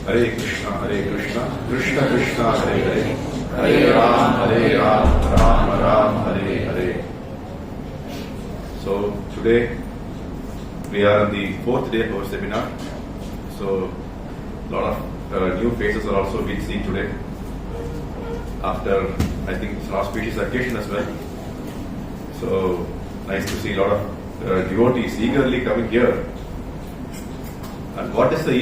Hare Krishna, Krishna Krishna, Hare Hare, Hare Ram, Ram Ram, Hare Hare. So today we are on the fourth day of our seminar. So a lot of new faces are also being seen today. After, I think it's an auspicious occasion as well. So nice to see a lot of devotees eagerly coming here. And what is the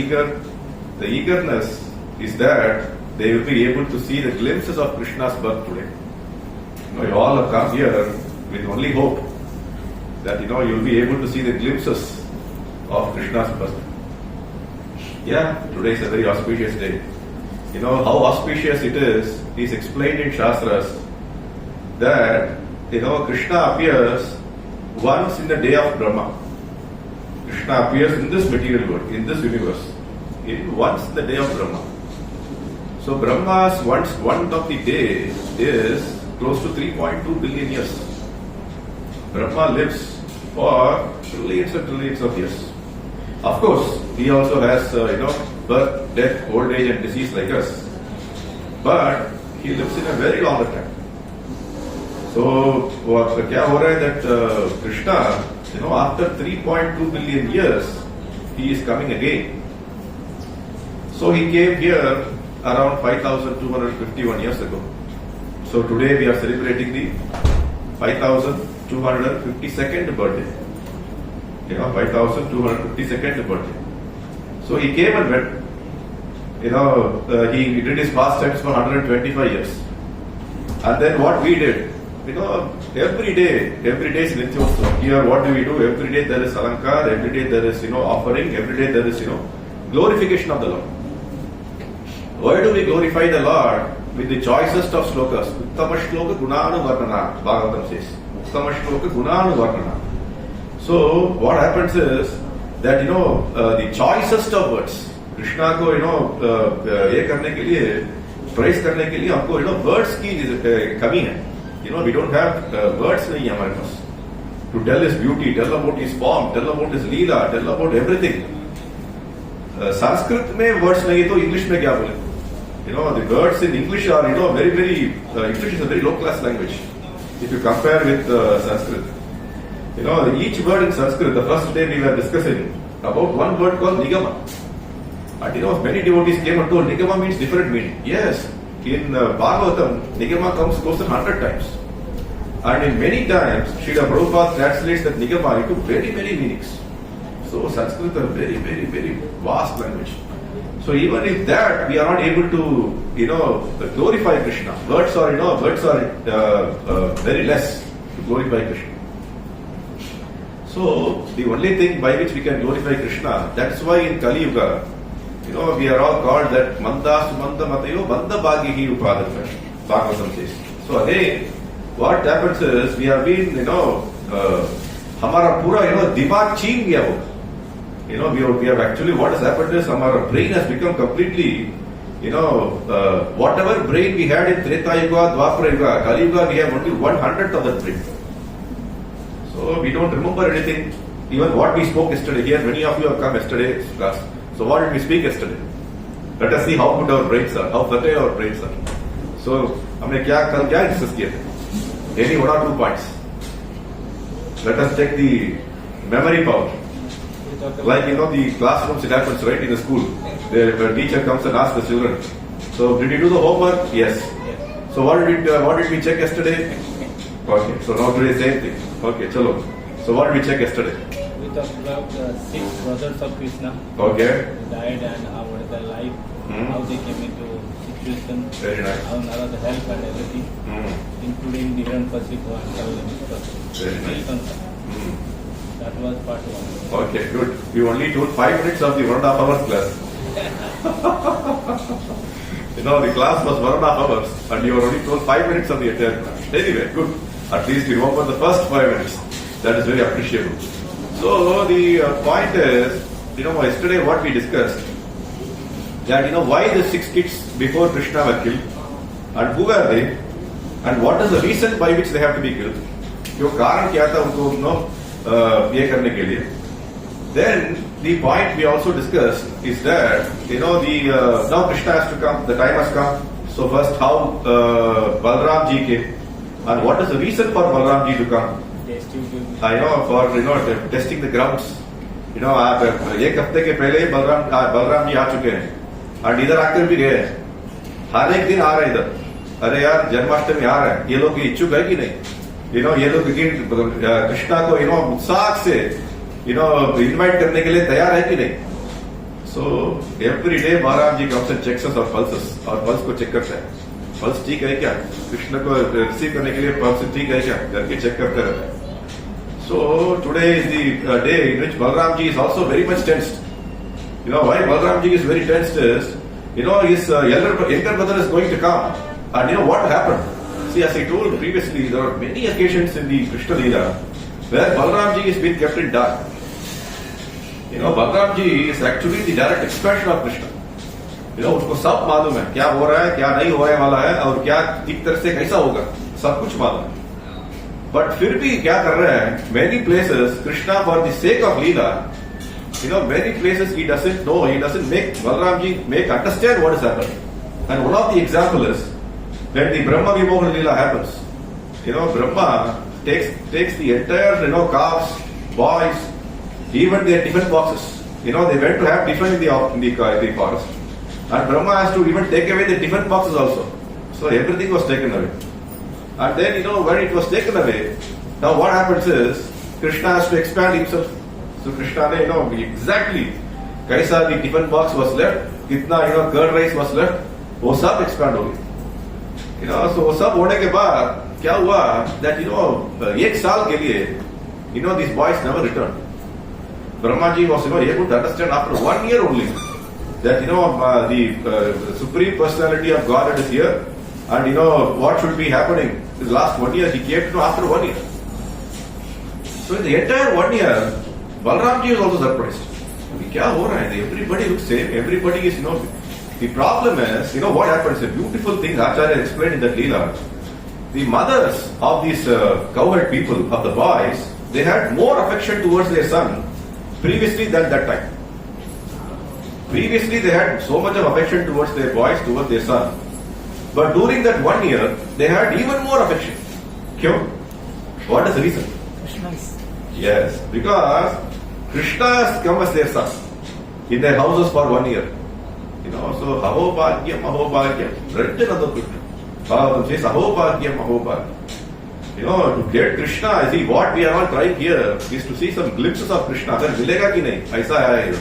The eagerness is that they will be able to see the glimpses of Krishna's birth today. You all have come here with only hope that you'll be able to see the glimpses of Krishna's birth. Yeah, today is a very auspicious day. How auspicious it is explained in Shastras that Krishna appears once in the day of Brahma. Krishna appears in this material world, in this universe, once in the day of Brahma. So Brahma's one of the day is close to 3.2 billion years. Brahma lives for trillions and trillions of years. Of course, he also has birth, death, old age and disease like us. But he lives in a very long time. So what kya ho raha hai that Krishna, after 3.2 billion years, he is coming again. So he came here around 5,251 years ago. So today we are celebrating the 5,252nd birthday. 5,252nd birthday. So he came and went. He did his pastimes for 125 years. And then what we did, every day is Nityotsav. Here what do we do? Every day there is Alankar, every day there is, offering, every day there is, glorification of the Lord. Why do we glorify the Lord? With the choicest of slokas. Uttama shloka gunanu varnana, Bhagavatam says. Uttama shloka gunanu varnana. So what happens is that, the choicest of words, Krishna को ये करने के लिए praise करने के लिए हमको words की कमी है. We don't have words नहीं है हमारे पास to tell his beauty, tell about his form, tell about his leela, tell about everything. Sanskrit में words नहीं तो English में क्या बोले? The words in English are very very English is a very low class language if you compare with Sanskrit. Each word in Sanskrit, the first day we were discussing about one word called nigama. And many devotees came and told nigama means different meaning. Yes, in Bhagavatam, nigama comes close to 100 times. And in many times, Srila Prabhupada translates that nigama into very many meanings. So Sanskrit is a very, very, very vast language. So even if that, we are not able to, glorify Krishna. Words are very less to glorify Krishna. So the only thing by which we can glorify Krishna, that's why in Kali Yuga, we are all called that Manda Sumanda Matayo Banda Bhagihi Upadana. Bhagavatam says. So again, what happens is we have been, Hamara Pura, Dimag Cheen Gaya ho. We have actually, what has happened is our brain has become completely, whatever brain we had in Treta Yuga, Dwapara Yuga, Kali Yuga, we have only 1/100th of that brain. So we don't remember anything, even what we spoke yesterday. Here, many of you have come yesterday's class. So what did we speak yesterday? Let us see how good our brains are, how fertile our brains are. So, हमने क्या discuss किया? Any one or two points. Let us check the memory power. Like the classrooms, it happens right in the school. The teacher comes and asks the children. So did you do the homework? Yes. So what did we check yesterday? Okay. So now today same thing. Okay, chalo. So what did we check yesterday? We talked about the 6 brothers of Krishna. Okay. Who died and how their life, how they came into situation. Very nice. How the help and everything, including the Hiranyakashipu and Kalyani. Very nice. That was part 1. Okay, good. You only took 5 minutes of the 1.5 hours class. The class was 1.5 hours and you already told 5 minutes of the entire class. Anyway, good. At least you remember the first 5 minutes. That is very appreciable. So the point is, yesterday what we discussed, that why the 6 kids before Krishna were killed and who were they and what is the reason by which they have to be killed. क्यों कारण क्या था उनको ये करने के लिए. Then the point we also discussed is that, now Krishna has to come, the time has come. So first how Balram ji came, and what is the reason for Balram ji to come? For testing the grounds. आप एक हफ्ते के पहले बलराम जी आ चुके हैं और इधर आकर भी गए हैं. हर एक दिन आ रहे हैं इधर. अरे यार जन्माष्टमी आ रहा है, ये लोग इच्छुक है कि नहीं? ये लोग कृष्णा को उत्साह से इनवाइट करने के लिए तैयार है कि नहीं? So every day Balram ji comes and checks और पल्सेस, और पल्स को चेक करते हैं. पल्स ठीक है क्या? कृष्ण को रिसीव करने के लिए पल्स ठीक है क्या करके चेक करते रहते हैं. So today is the day in which Balram ji is also very much tensed. Why Balram ji is very tensed is, his younger brother is going to come, and what happened? See, as I told previously, there are many occasions in the Krishna Leela where Balram ji is being kept in dark. Balram ji is actually the direct expression of Krishna. उसको सब मालूम है क्या हो रहा है, क्या नहीं होने वाला है, और क्या किस तरह से कैसा होगा, सब कुछ मालूम है. बट फिर भी क्या कर रहे हैं? Many places Krishna for the sake of Leela, many places he doesn't know, he doesn't make Balram ji make understand what is happening. And one of the example is when the Brahma Vimohan Leela happens. Brahma takes the entire calves, boys, even their tiffin boxes. They went to have tiffin in the forest, and Brahma has to even take away the tiffin boxes also. So everything was taken away. And then, when it was taken away, now what happens is, Krishna has to expand himself. So Krishna ne, exactly, kaisa the tiffin box was left, kitna, curd rice was left, वो सब expand हो गया. So वो सब होने के बाद, क्या हुआ, that, एक साल के लिए, these boys never returned. Brahma ji was, able to understand after 1 year only, that, the Supreme Personality of Godhead is here. And what should be happening in the last 1 year, he came to know after 1 year. So in the entire 1 year, Balram ji is also surprised. Kya ho raha hai? Everybody looks same, everybody is, the problem is, what happens, a beautiful thing Acharya explained in that Leela. The mothers of these cowherd people, of the boys, they had more affection towards their son previously than that time. Previously they had so much of affection towards their boys, towards their son. But during that 1 year, they had even more affection. Kyun? What is the reason? Yes, because Krishna has come as their son in their houses for 1 year. So aho bhagyam, written on the Krishna. Bhagavatam says aho bhagyam. To get Krishna, see what we are all trying here is to see some glimpses of Krishna. Then milega ki nahi? Aisa hai.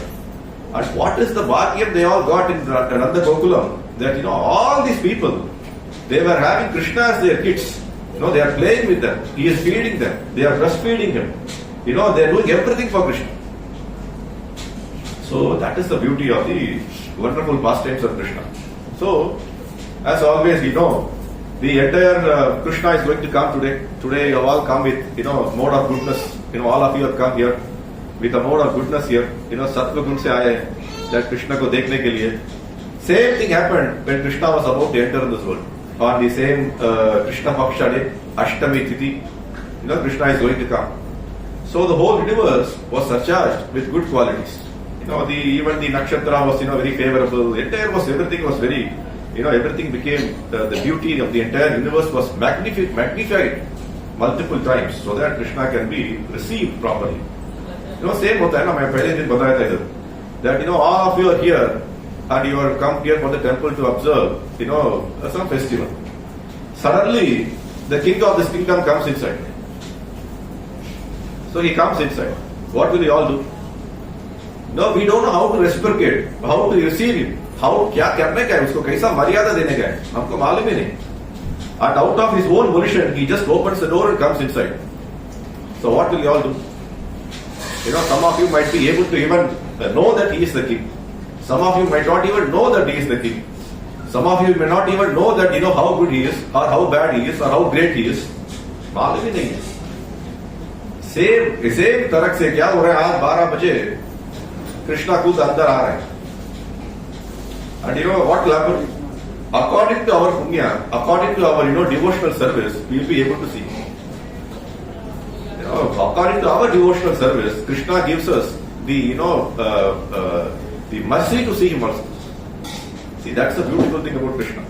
And what is the bhagyam they all got in Nanda Gokulam? That all these people, they were having Krishna as their kids. They are playing with them. He is feeding them. They are breastfeeding him. They are doing everything for Krishna. So that is the beauty of the wonderful pastimes of Krishna. So, as always, we know the entire Krishna is going to come today. Today you have all come with mode of goodness. All of you have come here with a mode of goodness here. Sattva gun se aaye that Krishna ko dekhne ke liye. Same thing happened when Krishna was about to enter in this world. On the same Krishna Paksha day, Ashtami Tithi, Krishna is going to come. So the whole universe was surcharged with good qualities. Even the nakshatra was very favorable. Everything was very, everything became the beauty of the entire universe was magnified multiple times so that Krishna can be received properly. Same hota hai na, main pehle din bataya tha idhar, that all of you are here and you are come here for the temple to observe some festival. Suddenly the king of this kingdom comes inside. So he comes inside. What will you all do? No, we don't know how to reciprocate, how to receive him, how क्या करने का है उसको, कैसा मर्यादा देने का है, हमको मालूम ही नहीं. And out of his own volition, he just opens the door and comes inside. So what will you all do? Some of you might be able to even know that he is the king. Some of you might not even know that he is the king. Some of you may not even know that how good he is, or how bad he is, or how great he is. मालूम ही नहीं है. Same तरह से क्या हो रहा है, आज 12 बजे कृष्णा खुद अंदर आ रहे हैं. And what will happen? According to our punya, according to our devotional service, we will be able to see. According to our devotional service, Krishna gives us the the mercy to see him also. See, that's the beautiful thing about Krishna.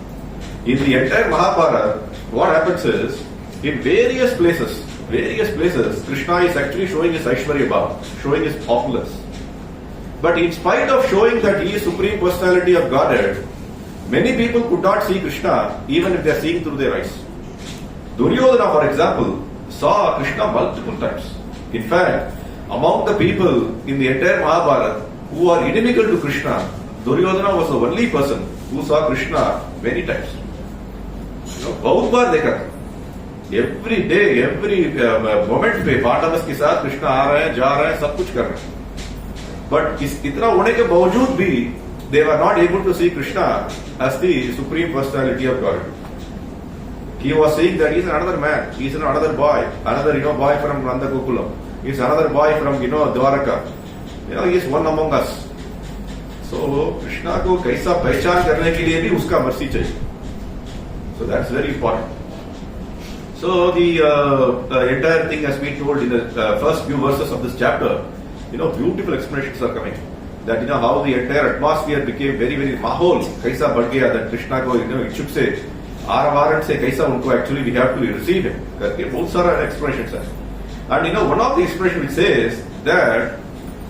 In the entire Mahabharata, what happens is, in various places, Krishna is actually showing his Aishwarya Bhava, showing his opulence. But in spite of showing that he is Supreme Personality of Godhead, many people could not see Krishna even if they are seeing through their eyes. Duryodhana, for example, saw Krishna multiple times. In fact, among the people in the entire Mahabharata who are inimical to Krishna, Duryodhana was the only person who saw Krishna many times. बहुत बार देखा था. Every day, every moment पे पांडवस के साथ कृष्णा आ रहे हैं, जा रहे हैं, सब कुछ कर रहे हैं. But इतना होने के बावजूद भी they were not able to see Krishna as the Supreme Personality of God. He was saying that he is another man, he is another boy, another boy from Nanda Gokulam. He is another boy from Dwaraka. He is one among us. So Krishna को कैसा पहचान करने के लिए भी उसका mercy चाहिए. So that's very important. So the entire thing has been told in the first few verses of this chapter. Beautiful explanations are coming. That how the entire atmosphere became very very mahol. कैसा बढ़ गया that Krishna को इच्छुक से आरवारण से कैसा उनको actually we have to receive him. करके बहुत सारा explanations है. And one of the expressions which says that,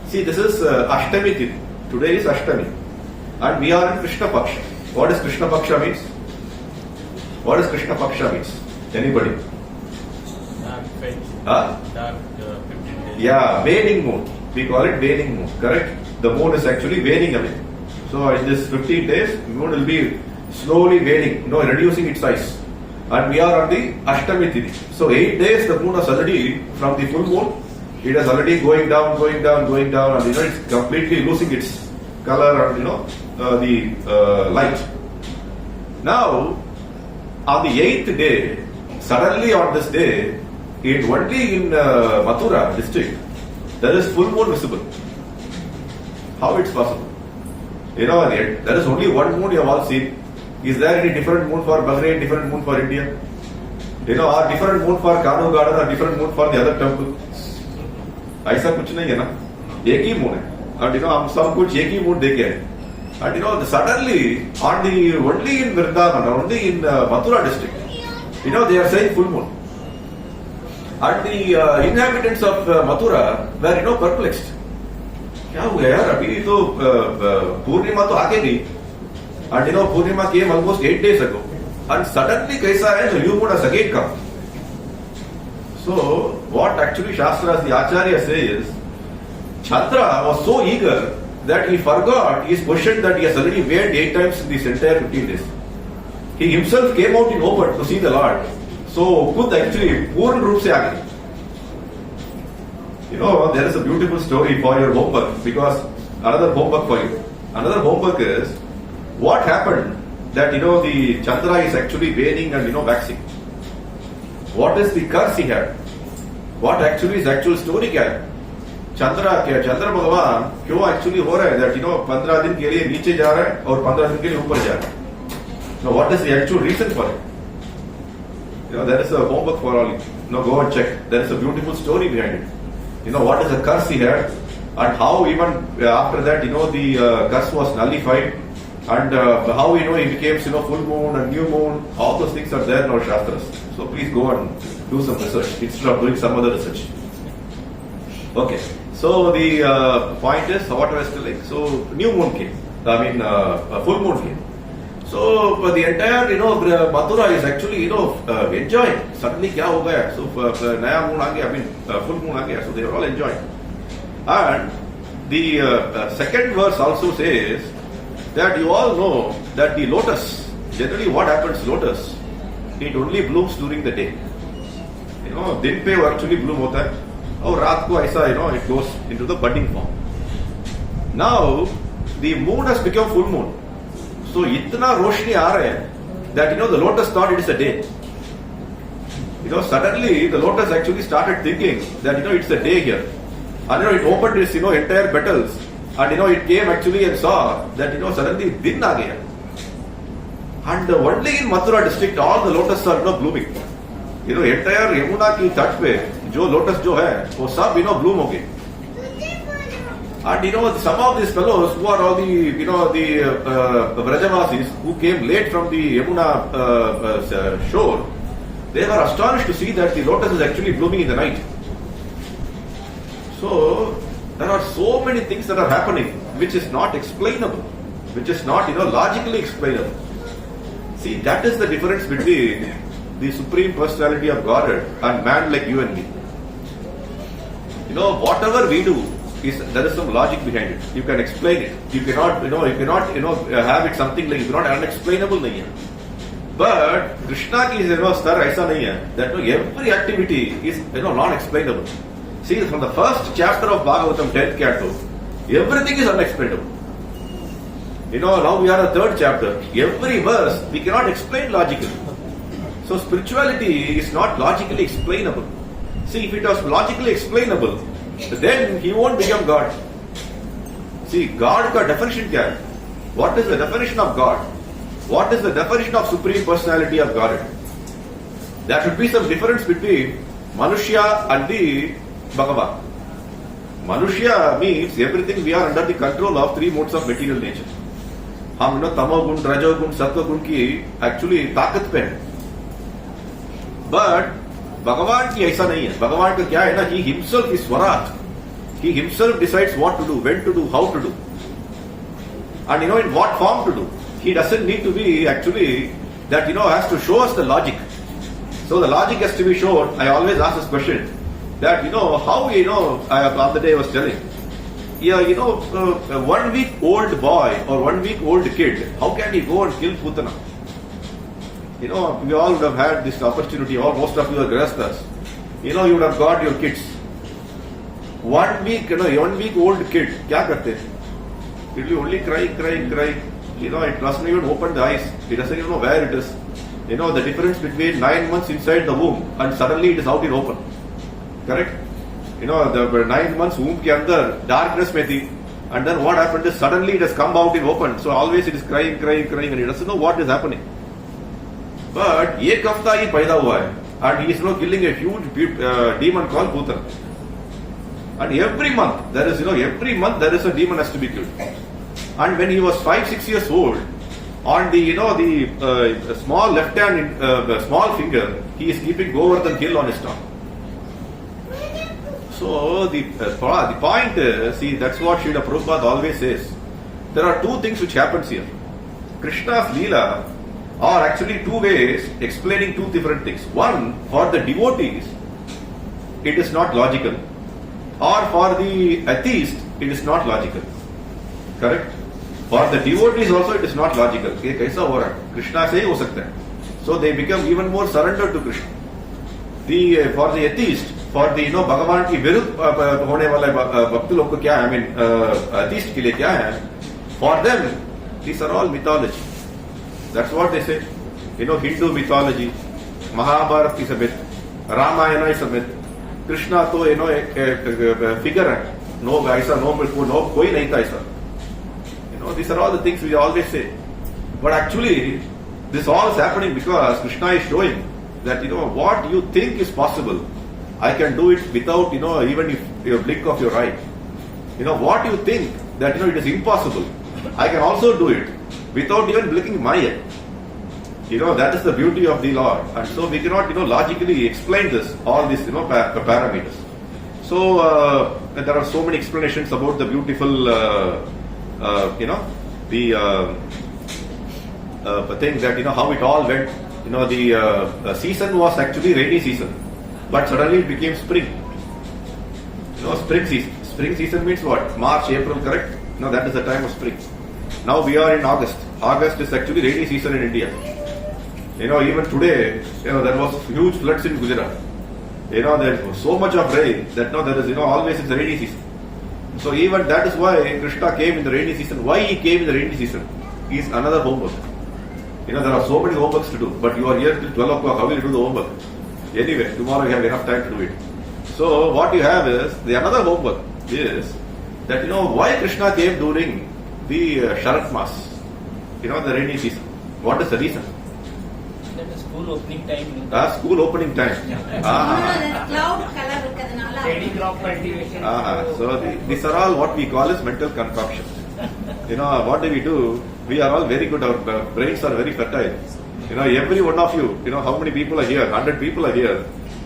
see, this is Ashtami Tithi. Today is Ashtami. And we are in Krishna Paksha. What does Krishna Paksha means? What does Krishna Paksha means? Anybody? Dark fetch. Huh? 15 days. Yeah, waning moon. We call it waning moon, correct? The moon is actually waning away. So in this 15 days, moon will be slowly waning, reducing its size. And we are on the Ashtami Tithi. So 8 days the moon is already, from the full moon, it is already going down, and it's completely losing its color and the light. Now, on the 8th day, suddenly on this day, only in Mathura district, there is full moon visible. How it's possible? There is only one moon you have all seen. Is there any different moon for Bahrain, different moon for India? Or different moon for Kanoogarden, or different moon for the other temple? ऐसा कुछ नहीं है ना, एक ही moon है. And हम सब कुछ एक ही moon देखे हैं. And suddenly, only in Vrindavan, only in Mathura district, they are saying full moon. And the inhabitants of Mathura were perplexed. क्या हो गया यार, अभी तो पूर्णिमा तो आगे गई. And Purnima came almost 8 days ago. And suddenly kaisa hai, the new moon has again come. So what actually Shastras, the Acharya says, Chandra was so eager that he forgot his question that he has already weighed 8 times in this entire 15 days. He himself came out in open to see the Lord. So could actually Purn Roop se aage. There is a beautiful story for your homework, because another homework for you. Another homework is, what happened that the Chandra is actually waning and waxing? What is the curse he had? What actually is actual story क्या है? चंद्र भगवान क्यों actually हो रहा है that 15 दिन के लिए नीचे जा रहा है और 15 दिन के लिए ऊपर जा रहा है? Now what is the actual reason for it? There is a homework for all. Go and check. There is a beautiful story behind it. What is the curse he had, and how even after that the curse was nullified. And how he became full moon and new moon, all those things are there in our Shastras. So please go and do some research instead of doing some other research. Okay, so the point is, what I was telling, so new moon came, full moon came. So the entire Mathura is actually enjoying. Suddenly क्या हो गया? So नया moon आ गया, full moon आ गया, so they are all enjoying. And the second verse also says that you all know that the lotus, generally what happens lotus, it only blooms during the day. दिन पे वो actually bloom होता है और रात को ऐसा it goes into the budding form. Now the moon has become full moon, so इतना रोशनी आ रहा है that the lotus thought it is a day. Suddenly the lotus actually started thinking that it's a day here, and it opened its entire petals. And it came actually and saw that suddenly din aa gaya. And only in Mathura district all the lotus are blooming. Entire Yamuna ki तट पे जो lotus जो है वो सब bloom हो गए. And some of these fellows who are all the Vrajavasis who came late from the Yamuna shore, they were astonished to see that the lotus is actually blooming in the night. So there are so many things that are happening which is not explainable, which is not logically explainable. See, that is the difference between the Supreme Personality of Godhead and man like you and me. Whatever we do, there is some logic behind it. You can explain it. You cannot, have it something like it's not unexplainable. Nahi hai. But Krishna ki star aisa nahi hai that every activity is non-explainable. See, from the first chapter of Bhagavatam, 10th canto, everything is unexplainable. Now we are the third chapter. Every verse we cannot explain logically. So spirituality is not logically explainable. See, if it was logically explainable, then he won't become God. See, God ka definition kya hai? What is the definition of God? What is the definition of Supreme Personality of Godhead? There should be some difference between Manushya and the Bhagavan. Manushya means everything we are under the control of three modes of material nature. हम तमोगुण, रजोगुण, सत्वगुण की actually ताकत पे है. But भगवान की ऐसा नहीं है. भगवान का क्या है ना, he himself is स्वराट. He himself decides what to do, when to do, how to do, and in what form to do. He doesn't need to be actually that has to show us the logic. So the logic has to be shown. I always ask this question that how I the other day was telling. Yeah, a 1 week old boy or 1 week old kid, how can he go and kill Putana? We all would have had this opportunity, or most of you are grastas. You would have got your kids. 1 week, 1 week old kid, kya karte? It will only cry. It doesn't even open the eyes. It doesn't even know where it is. The difference between 9 months inside the womb and suddenly it is out in open. Correct? The 9 months womb ke andar darkness mein thi, and then what happened is suddenly it has come out in open. So always it is crying, and he doesn't know what is happening. But ek hafta hi paida hua hai, and he is killing a huge demon called Bhutan. And every month there is a demon has to be killed. And when he was 5-6 years old, on the small left hand small finger, he is keeping Govardhan hill on his tongue. So the point is, see, that's what Srila Prabhupada always says. There are two things which happens here. Krishna's Leela are actually two ways explaining two different things. One, for the devotees, it is not logical. Or for the atheist, it is not logical. Correct? For the devotees also, it is not logical. Kaisa ho raha hai? Krishna se hi ho sakta hai. So they become even more surrendered to Krishna. For the atheist, for the भगवान की विरुद्ध होने वाले भक्त लोग को क्या है, atheist के लिए क्या है? For them, these are all mythology. That's what they say. Hindu mythology, Mahabharata is a myth, Ramayana is a myth, Krishna तो एक figure है. No ऐसा, no कोई नहीं था ऐसा. These are all the things we always say. But actually, this all is happening because Krishna is showing that what you think is possible, I can do it without even if you blink of your eye. What you think that it is impossible, I can also do it without even blinking my eye. That is the beauty of the Lord, and so we cannot logically explain this, all these parameters. So there are so many explanations about the beautiful the thing that how it all went. The season was actually rainy season, but suddenly it became spring. Spring season. Spring season means what? March, April, correct? That is the time of spring. Now we are in August. August is actually rainy season in India. Even today, there was huge floods in Gujarat. There was so much of rain that there is always it's a rainy season. So even that is why Krishna came in the rainy season. Why he came in the rainy season is another homework. There are so many homeworks to do, but you are here till 12 o'clock. How will you do the homework? Anyway, tomorrow you have enough time to do it. So what you have is, the another homework is that why Krishna came during the Sharat Mas, the rainy season. What is the reason? that the school opening time. School opening time. Cloud color இருக்கதனால Steady crop cultivation. So these are all what we call as mental concoction. What do? We are all very good. Our brains are very fertile. Every one of you, how many people are here? 100 people are here.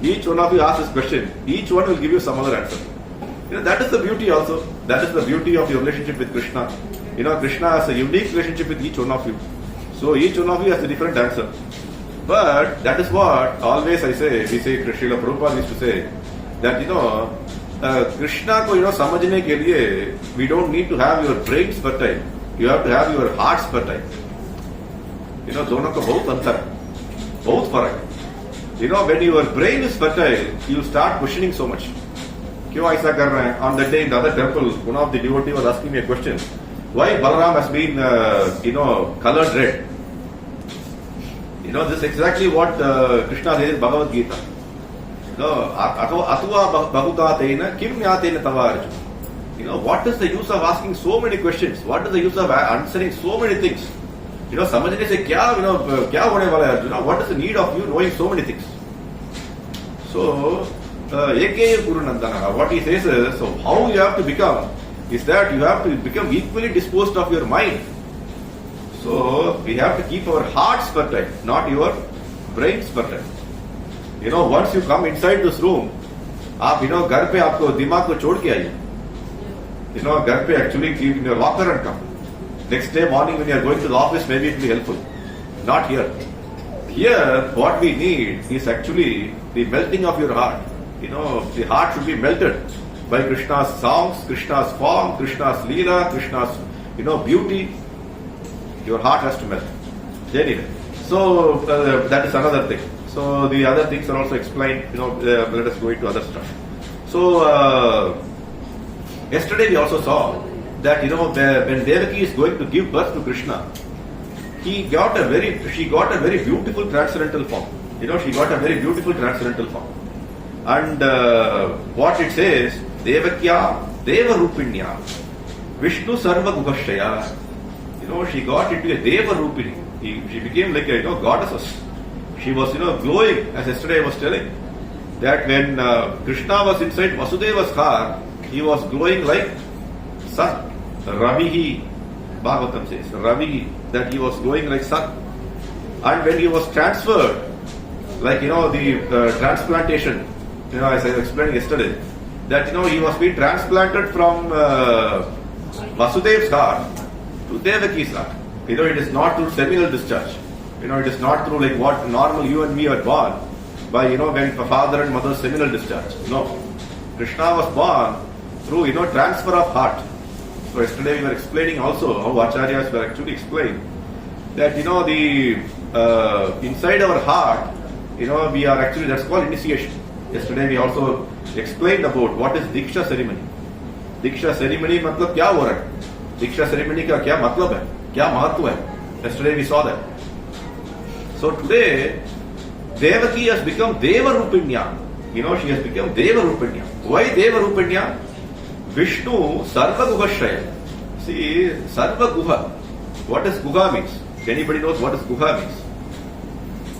Each one of you asks this question. Each one will give you some other answer. That is the beauty also. That is the beauty of your relationship with Krishna. Krishna has a unique relationship with each one of you. So each one of you has a different answer. But that is what always we say Srila Prabhupada used to say, that Krishna ko samajhne ke liye, we don't need to have your brains fertile. You have to have your hearts fertile. दोनों का बहुत अंतर है, बहुत फर्क है. When your brain is fertile, you start questioning so much. क्यों ऐसा कर रहे हैं? On that day in the other temple, one of the devotees was asking me a question. Why Balaram has been, colored red? This is exactly what Krishna says in Bhagavad Gita. Atva bahukatena kim nyatena tavarju. What is the use of asking so many questions? What is the use of answering so many things? समझने से क्या होने वाला है? What is the need of you knowing so many things? So Eke Gurunandana, what he says is, so how you have to become is that you have to become equally disposed of your mind. So we have to keep our hearts fertile, not your brains fertile. Once you come inside this room, आप घर पे आपको दिमाग को छोड़ के आइए. घर पे actually keep in your locker and come. Next day morning when you are going to the office, maybe it will be helpful. Not here. Here, what we need is actually the melting of your heart. The heart should be melted by Krishna's songs, Krishna's form, Krishna's leela, Krishna's, beauty. Your heart has to melt. Anyway, so that is another thing. So the other things are also explained. Let us go into other stuff. So yesterday we also saw that when Devaki is going to give birth to Krishna, she got a very beautiful transcendental form. She got a very beautiful transcendental form. And what it says, Devakya Deva Rupinya Vishnu Sarva Gugashaya. She got into a Deva Rupini. She became like a goddess. She was glowing, as yesterday I was telling, that when Krishna was inside Vasudeva's heart, he was glowing like sun. Ravihi, Bhagavatam says, Ravihi, that he was glowing like sun. And when he was transferred, like the transplantation, as I was explaining yesterday, that he was being transplanted from Vasudev's heart to Devaki's heart. It is not through seminal discharge. It is not through like what normal you and me are born by when father and mother's seminal discharge. No, Krishna was born through transfer of heart. So yesterday we were explaining also how acharyas were actually explaining that the inside our heart, we are actually, that's called initiation. Yesterday we also explained about what is Diksha ceremony. Diksha ceremony मतलब क्या हो रहा है? Diksha ceremony का क्या मतलब है? क्या महत्व है? Yesterday we saw that. So today Devaki has become Deva Rupinya. She has become Deva Rupinya. Why Deva Rupinya? Vishnu Sarva Guhashaya. See, Sarva Guha. What does Guha means? Anybody knows what does Guha means?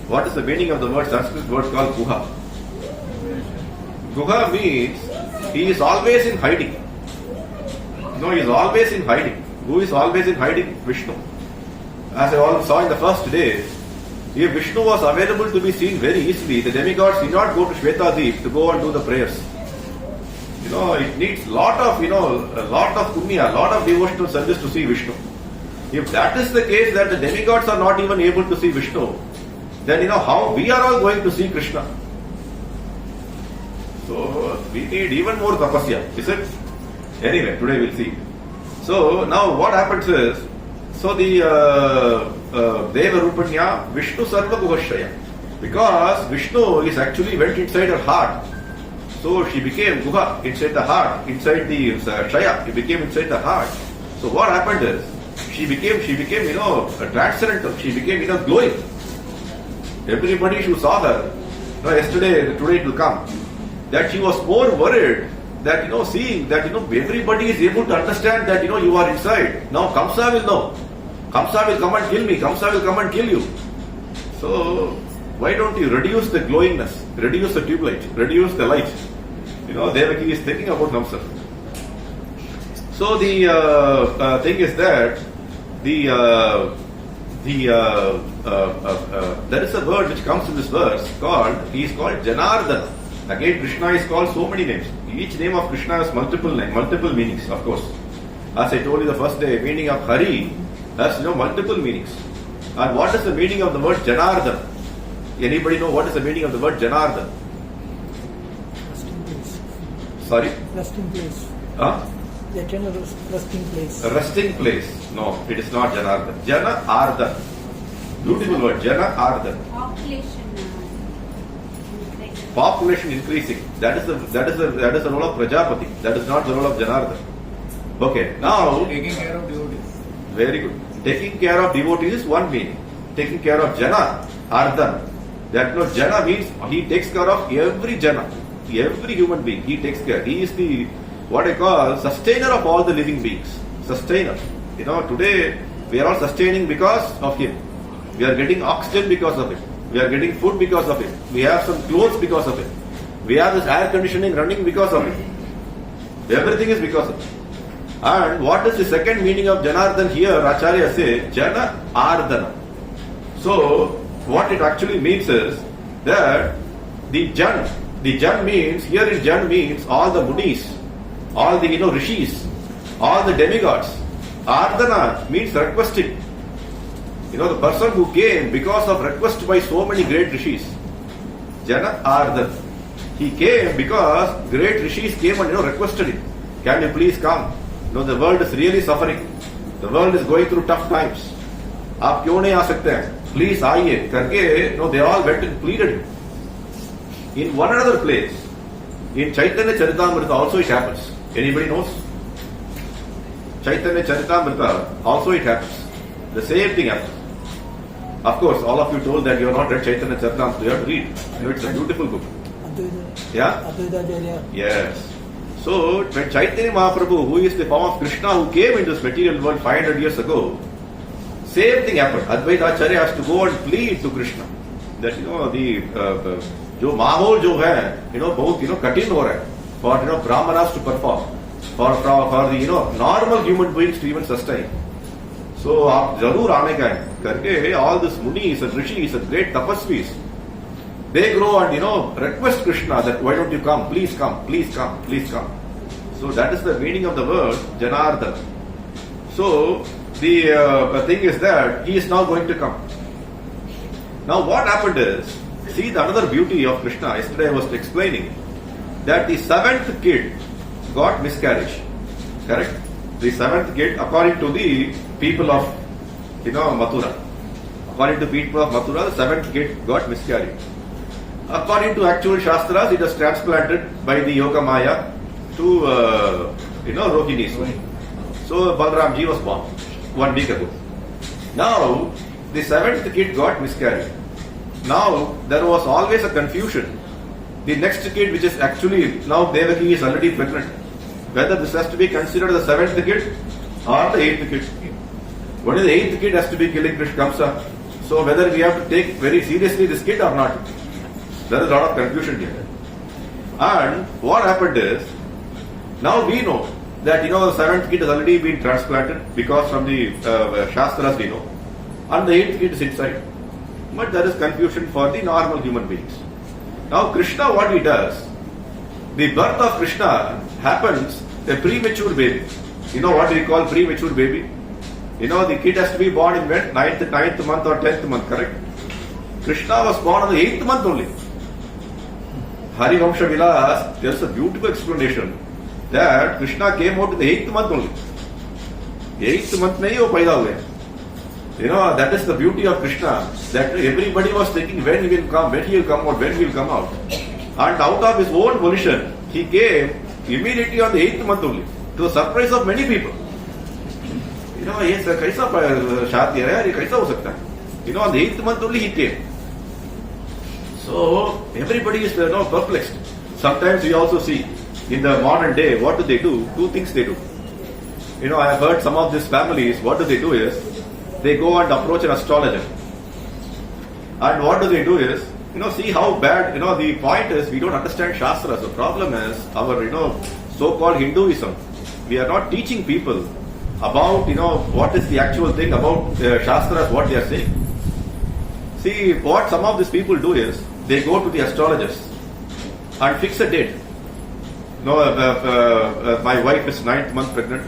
What is the meaning of the word, Sanskrit word called Guha? Guha means he is always in hiding. He is always in hiding. Who is always in hiding? Vishnu. As I all saw in the first day, if Vishnu was available to be seen very easily, the demigods did not go to Shvetadeep to go and do the prayers. It needs lot of punya, lot of devotional service to see Vishnu. If that is the case, that the demigods are not even able to see Vishnu, then how we are all going to see Krishna? So we need even more tapasya, is it? Anyway, today we'll see. So now what happens is, so the Deva Rupanya Vishnu Sarva Guhashaya, because Vishnu is actually went inside her heart. So she became Guha inside the heart, inside the Shaya. He became inside the heart. So what happened is, she became transcendental. She became glowing. Everybody who saw her, yesterday, today it will come, that she was more worried that seeing that everybody is able to understand that you are inside. Now Kamsa will know. Kamsa will come and kill me. Kamsa will come and kill you. So Why don't you reduce the glowingness, reduce the tube light, reduce the light? Devaki is thinking about himself. So the thing is that there is a word which comes in this verse he is called Janardana. Again, Krishna is called so many names. Each name of Krishna has multiple meanings, of course. As I told you the first day, meaning of Hari has multiple meanings. And what is the meaning of the word Janardana? Anybody know what is the meaning of the word Janardana? Resting place. Sorry? Resting place. Huh? The eternal resting place. A resting place. No, it is not Janardana. Jana Ardhan. Beautiful word. Jana Ardhan. Population increasing. That is the role of Prajapati. That is not the role of Janardhan. Okay. Now. Taking care of devotees. Very good. Taking care of devotees is one meaning. Taking care of Jana Ardhan. Jana means he takes care of every Jana, every human being. He takes care. He is the what I call sustainer of all the living beings. Sustainer. Today we are all sustaining because of him. We are getting oxygen because of it. We are getting food because of it. We have some clothes because of it. We have this air conditioning running because of it. Everything is because of it. And what is the second meaning of Janardhan here? Acharya says Jana Ardhana. So what it actually means is that the Jan means, here in Jan means all the Munis, all the Rishis, all the demigods. Ardhana means requesting. The person who came because of request by so many great Rishis. Jana Ardhana. He came because great Rishis came and requested him. Can you please come? The world is really suffering. The world is going through tough times. आप क्यों नहीं आ सकते हैं? Please आइए करके they all went and pleaded him. In one another place, in Chaitanya Charitamrita also it happens. Anybody knows? Chaitanya Charitamrita also it happens. The same thing happens. Of course, all of you told that you have not read Chaitanya Charitamrita. You have to read. It's a beautiful book. Yeah? Yes. So, when Chaitanya Mahaprabhu, who is the form of Krishna, who came into this material world 500 years ago, same thing happened. Advaita Acharya has to go and plead to Krishna. That, जो माहौल जो है, बहुत, कठिन हो रहा है for, brahmanas to perform, for the, normal human beings to even sustain. So, आप जरूर आने का है करके all these munis and rishis and great tapasvis, they grow and, request Krishna that why don't you come? Please come, please come, please come. So that is the meaning of the word Janardana. So the thing is that he is now going to come. Now what happened is, see the another beauty of Krishna. Yesterday I was explaining that the seventh kid got miscarriage. Correct? The seventh kid, according to the people of Mathura. According to people of Mathura, the seventh kid got miscarriage. According to actual Shastras, it was transplanted by the Yoga Maya to, Rohini. So Balramji was born 1 week ago. Now, the seventh kid got miscarried. Now, there was always a confusion. The next kid, which is actually, now Devaki is already pregnant. Whether this has to be considered the seventh kid or the eighth kid. What is the eighth kid has to be killing Krishna Kamsa. So whether we have to take very seriously this kid or not. There is a lot of confusion here. And what happened is, now we know that the seventh kid has already been transplanted because from the Shastras we know. And the eighth kid is inside. But there is confusion for the normal human beings. Now Krishna, what he does, the birth of Krishna happens a premature baby. You know what we call premature baby? The kid has to be born in when? 9th month or 10th month, correct? Krishna was born on the 8th month only. Hari Vamsha Vilas, there is a beautiful explanation that Krishna came out in the 8th month only. 8th month mein hi wo paida hue. That is the beauty of Krishna, that everybody was thinking when he will come, when he will come out, when he will come out. And out of his own volition, he came immediately on the 8th month only, to the surprise of many people. ये कैसा शादी है यार, ये कैसा हो सकता है? On the 8th month only he came. So everybody is perplexed. Sometimes we also see in the modern day, what do? Two things they do. I have heard some of these families, what do? Is they go and approach an astrologer. And what do they do is, see how bad, the point is we don't understand Shastras. The problem is our, so-called Hinduism. We are not teaching people about, what is the actual thing about Shastras, what they are saying. See, what some of these people do is, they go to the astrologers and fix a date. My wife is 9th month pregnant.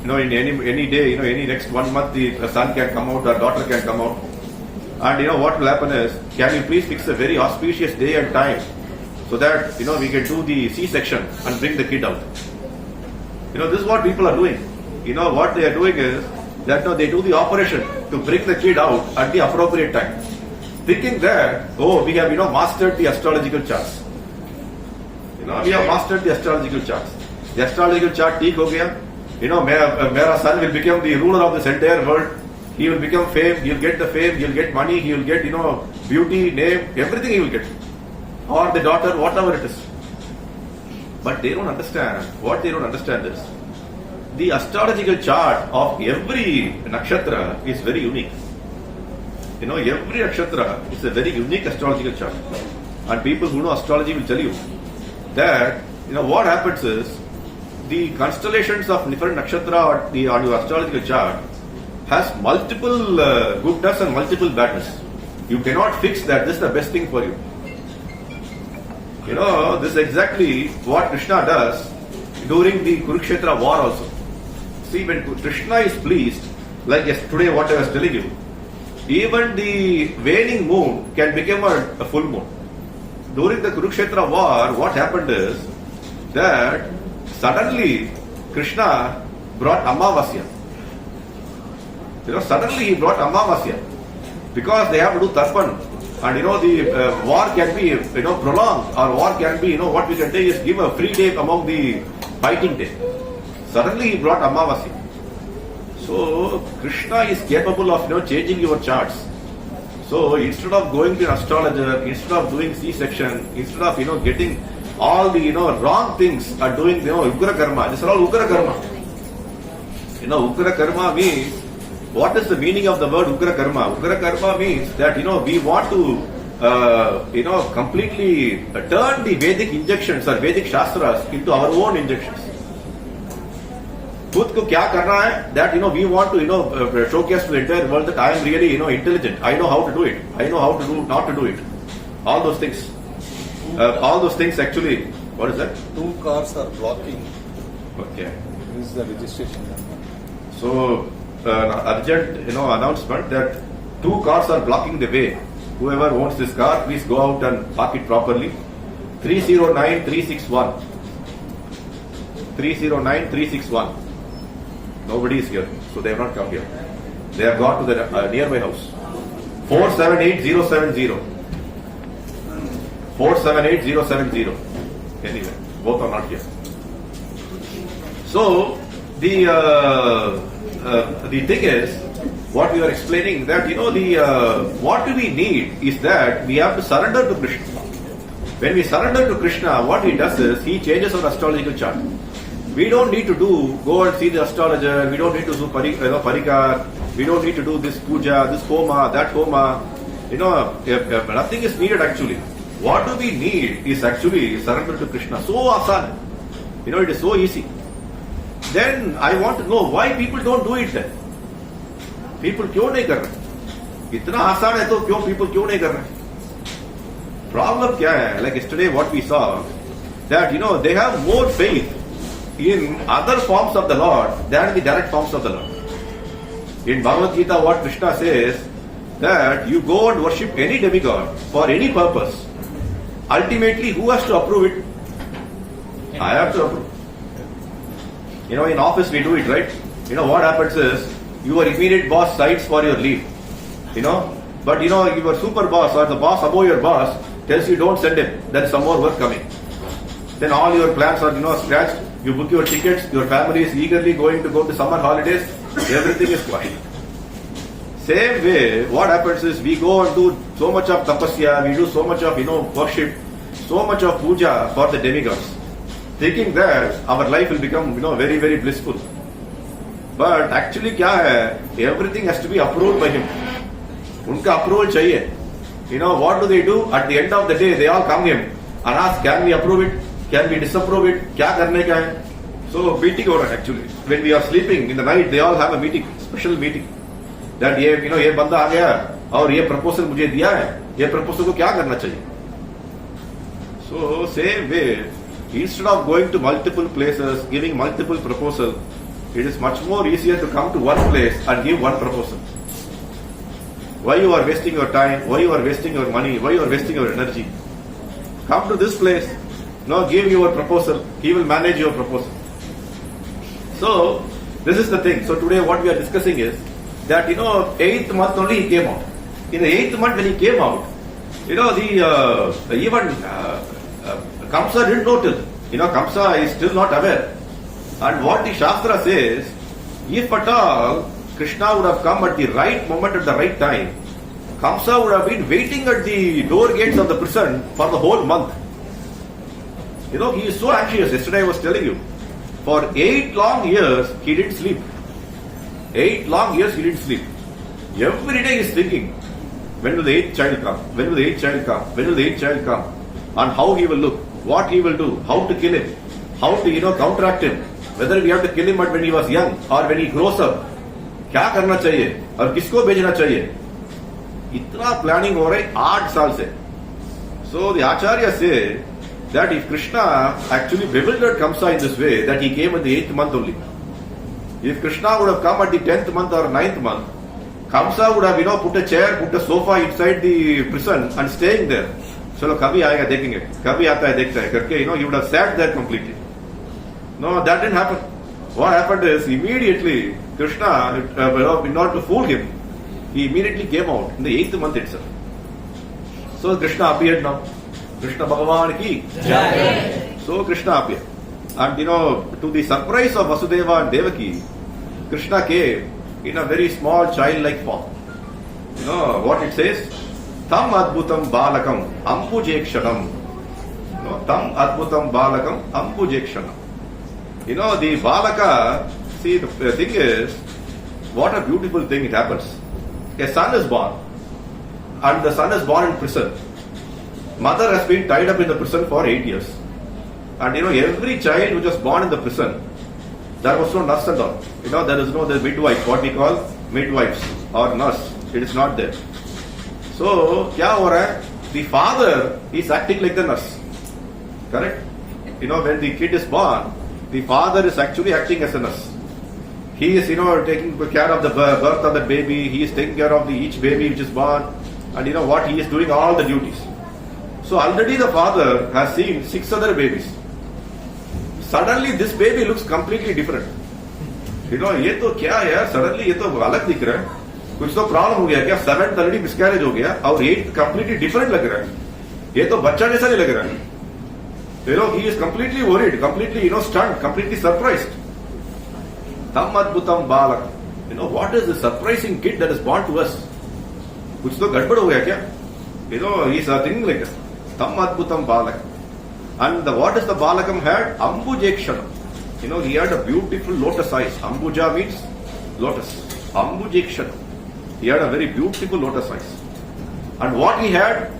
In any day, any next 1 month, the son can come out, or daughter can come out. And what will happen is, can you please fix a very auspicious day and time so that, we can do the C-section and bring the kid out. This is what people are doing. What they are doing is that they do the operation to bring the kid out at the appropriate time. Thinking that, we have, mastered the astrological charts. We have mastered the astrological charts. The astrological chart theek ho gaya. Mera son will become the ruler of this entire world. He will become fame, he will get the fame, he will get money, he will get, beauty, name, everything he will get. Or the daughter, whatever it is. But they don't understand. What they don't understand is, the astrological chart of every nakshatra is very unique. Every nakshatra is a very unique astrological chart. And people who know astrology will tell you that, what happens is, the constellations of different nakshatra on your astrological chart has multiple goodness and multiple badness. You cannot fix that. This is the best thing for you. This is exactly what Krishna does during the Kurukshetra war also. See, when Krishna is pleased, like today what I was telling you, even the waning moon can become a full moon. During the Kurukshetra war, what happened is that suddenly Krishna brought Amavasya. Suddenly he brought Amavasya because they have to do Tarpan. And the war can be prolonged, or war can be, what we can say is give a free day among the fighting day. Suddenly he brought Amavasya. So Krishna is capable of changing your charts. So instead of going to an astrologer, instead of doing C-section, instead of getting all the wrong things, are doing Ugra Karma. These are all Ugra Karma. Ugra Karma means, what is the meaning of the word Ugra Karma? Ugra Karma means that we want to completely turn the Vedic injections or Vedic Shastras into our own injections. खुद को क्या करना है? That we want to showcase to the entire world that I am really intelligent. I know how to do it. I know how to do not to do it. All those things. All those things actually. What is that? 2 cars are blocking. Okay. This is the registration number. So urgent announcement that 2 cars are blocking the way. Whoever owns this car, please go out and park it properly. 309-361. 309-361. Nobody is here, so they have not come here. They have gone to the nearby house. 478-070. 478-070. Anyway, both are not here. So the thing is, what we are explaining that what we need is that we have to surrender to Krishna. When we surrender to Krishna, what he does is he changes our astrological chart. We don't need to go and see the astrologer. We don't need to do parikar. We don't need to do this puja, this homa, that homa. Nothing is needed actually. What do we need is actually surrender to Krishna. So asan. It is so easy. Then I want to know why people don't do it then. People क्यों नहीं कर रहे? इतना आसान है तो people क्यों नहीं कर रहे? Problem क्या है? Like yesterday what we saw, that they have more faith in other forms of the Lord than the direct forms of the Lord. In Bhagavad Gita, what Krishna says, that you go and worship any demigod for any purpose. Ultimately, who has to approve it? I have to approve. In office we do it, right? What happens is, your immediate boss cites for your leave. But your super boss or the boss above your boss tells you don't send him. There is some more work coming. Then all your plans are scratched. You book your tickets. Your family is eagerly going to go to summer holidays. Everything is quiet. Same way, what happens is we go and do so much of tapasya. We do so much of worship, so much of puja for the demigods, thinking that our life will become very very blissful. But actually क्या है? Everything has to be approved by him. उनका approval चाहिए. What do? At the end of the day, they all come in and ask, can we approve it? Can we disapprove it? Kya karne ka hai? So meeting over actually. When we are sleeping in the night, they all have a meeting, special meeting. That ये बंदा आ गया और ये proposal मुझे दिया है, ये proposal को क्या करना चाहिए? So same way, instead of going to multiple places, giving multiple proposals, it is much more easier to come to one place and give one proposal. Why you are wasting your time? Why you are wasting your money? Why you are wasting your energy? Come to this place. Give your proposal. He will manage your proposal. So, this is the thing. So today what we are discussing is that, 8th month only he came out. In the 8th month when he came out, Kamsa didn't notice. Kamsa is still not aware. And what the Shastra says, if at all Krishna would have come at the right moment at the right time, Kamsa would have been waiting at the door gates of the prison for the whole month. He is so anxious. Yesterday I was telling you, for 8 long years he didn't sleep. 8 long years he didn't sleep. Every day he is thinking, when will the 8th child come? When will the 8th child come? When will the 8th child come? And how he will look, what he will do, how to kill him, how to counteract him, whether we have to kill him when he was young or when he grows up. क्या करना चाहिए और किसको भेजना चाहिए? इतना planning हो रहा है 8 साल से. So the Acharya say that if Krishna actually bewildered Kamsa in this way, that he came in the 8th month only. If Krishna would have come at the 10th month or 9th month, Kamsa would have put a chair, put a sofa inside the prison and staying there. चलो कभी आएगा देखेंगे, कभी आता है देखता है करके, he would have sat there completely. No, that didn't happen. What happened is immediately Krishna, in order to fool him, he immediately came out in the 8th month itself. So Krishna appeared now. Krishna Bhagavan ki Jai. So Krishna appeared. And to the surprise of Vasudeva and Devaki, Krishna came in a very small child-like form. What it says? Tam adbhutam balakam ambujekshanam. Tam adbhutam balakam ambujekshanam. The balaka, see the thing is, what a beautiful thing it happens. A son is born, and the son is born in prison. Mother has been tied up in the prison for 8 years. And every child which was born in the prison, there was no nurse at all. There is no the midwife, what we call midwives or nurse. It is not there. So, kya ho raha hai? The father is acting like the nurse. Correct? When the kid is born, the father is actually acting as a nurse. He is, taking care of the birth of the baby. He is taking care of each baby which is born. And what? He is doing all the duties. So already the father has seen 6 other babies. Suddenly this baby looks completely different. ये तो क्या है यार, suddenly ये तो अलग दिख रहा है. कुछ तो प्रॉब्लम हो गया क्या? 7th already miscarriage हो गया और 8th completely different लग रहा है. ये तो बच्चा जैसा नहीं लग रहा है. He is completely worried, completely stunned, completely surprised. Tam adbhutam balak. What is the surprising kid that is born to us? कुछ तो गड़बड़ हो गया क्या? He is thinking like that. Tam adbhutam balak. And what does the balakam had? Ambujekshanam. He had a beautiful lotus eyes. Ambuja means lotus. Ambujekshanam. He had a very beautiful lotus eyes. And what he had?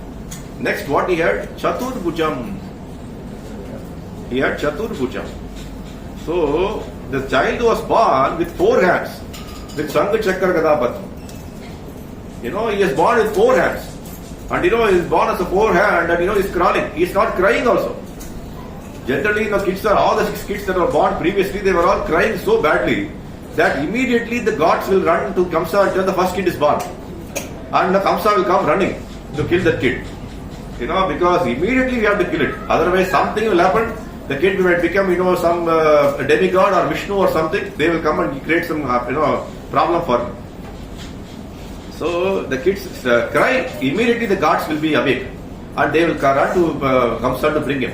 Next, what he had? Chaturbhujam. He had Chaturbhujam. So, the child was born with 4 hands. With Sangha Chakra Gadapatra. He is born with 4 hands. And he is born as a 4 hand and he is crawling. He is not crying also. Generally, all the 6 kids that were born previously, they were all crying so badly that immediately the gods will run to Kamsa until the first kid is born. And the Kamsa will come running to kill that kid. Because immediately we have to kill it. Otherwise, something will happen. The kid might become, some demigod or Vishnu or something. They will come and create some, problem for him. So the kids cry. Immediately the gods will be awake, and they will run to Kamsa to bring him.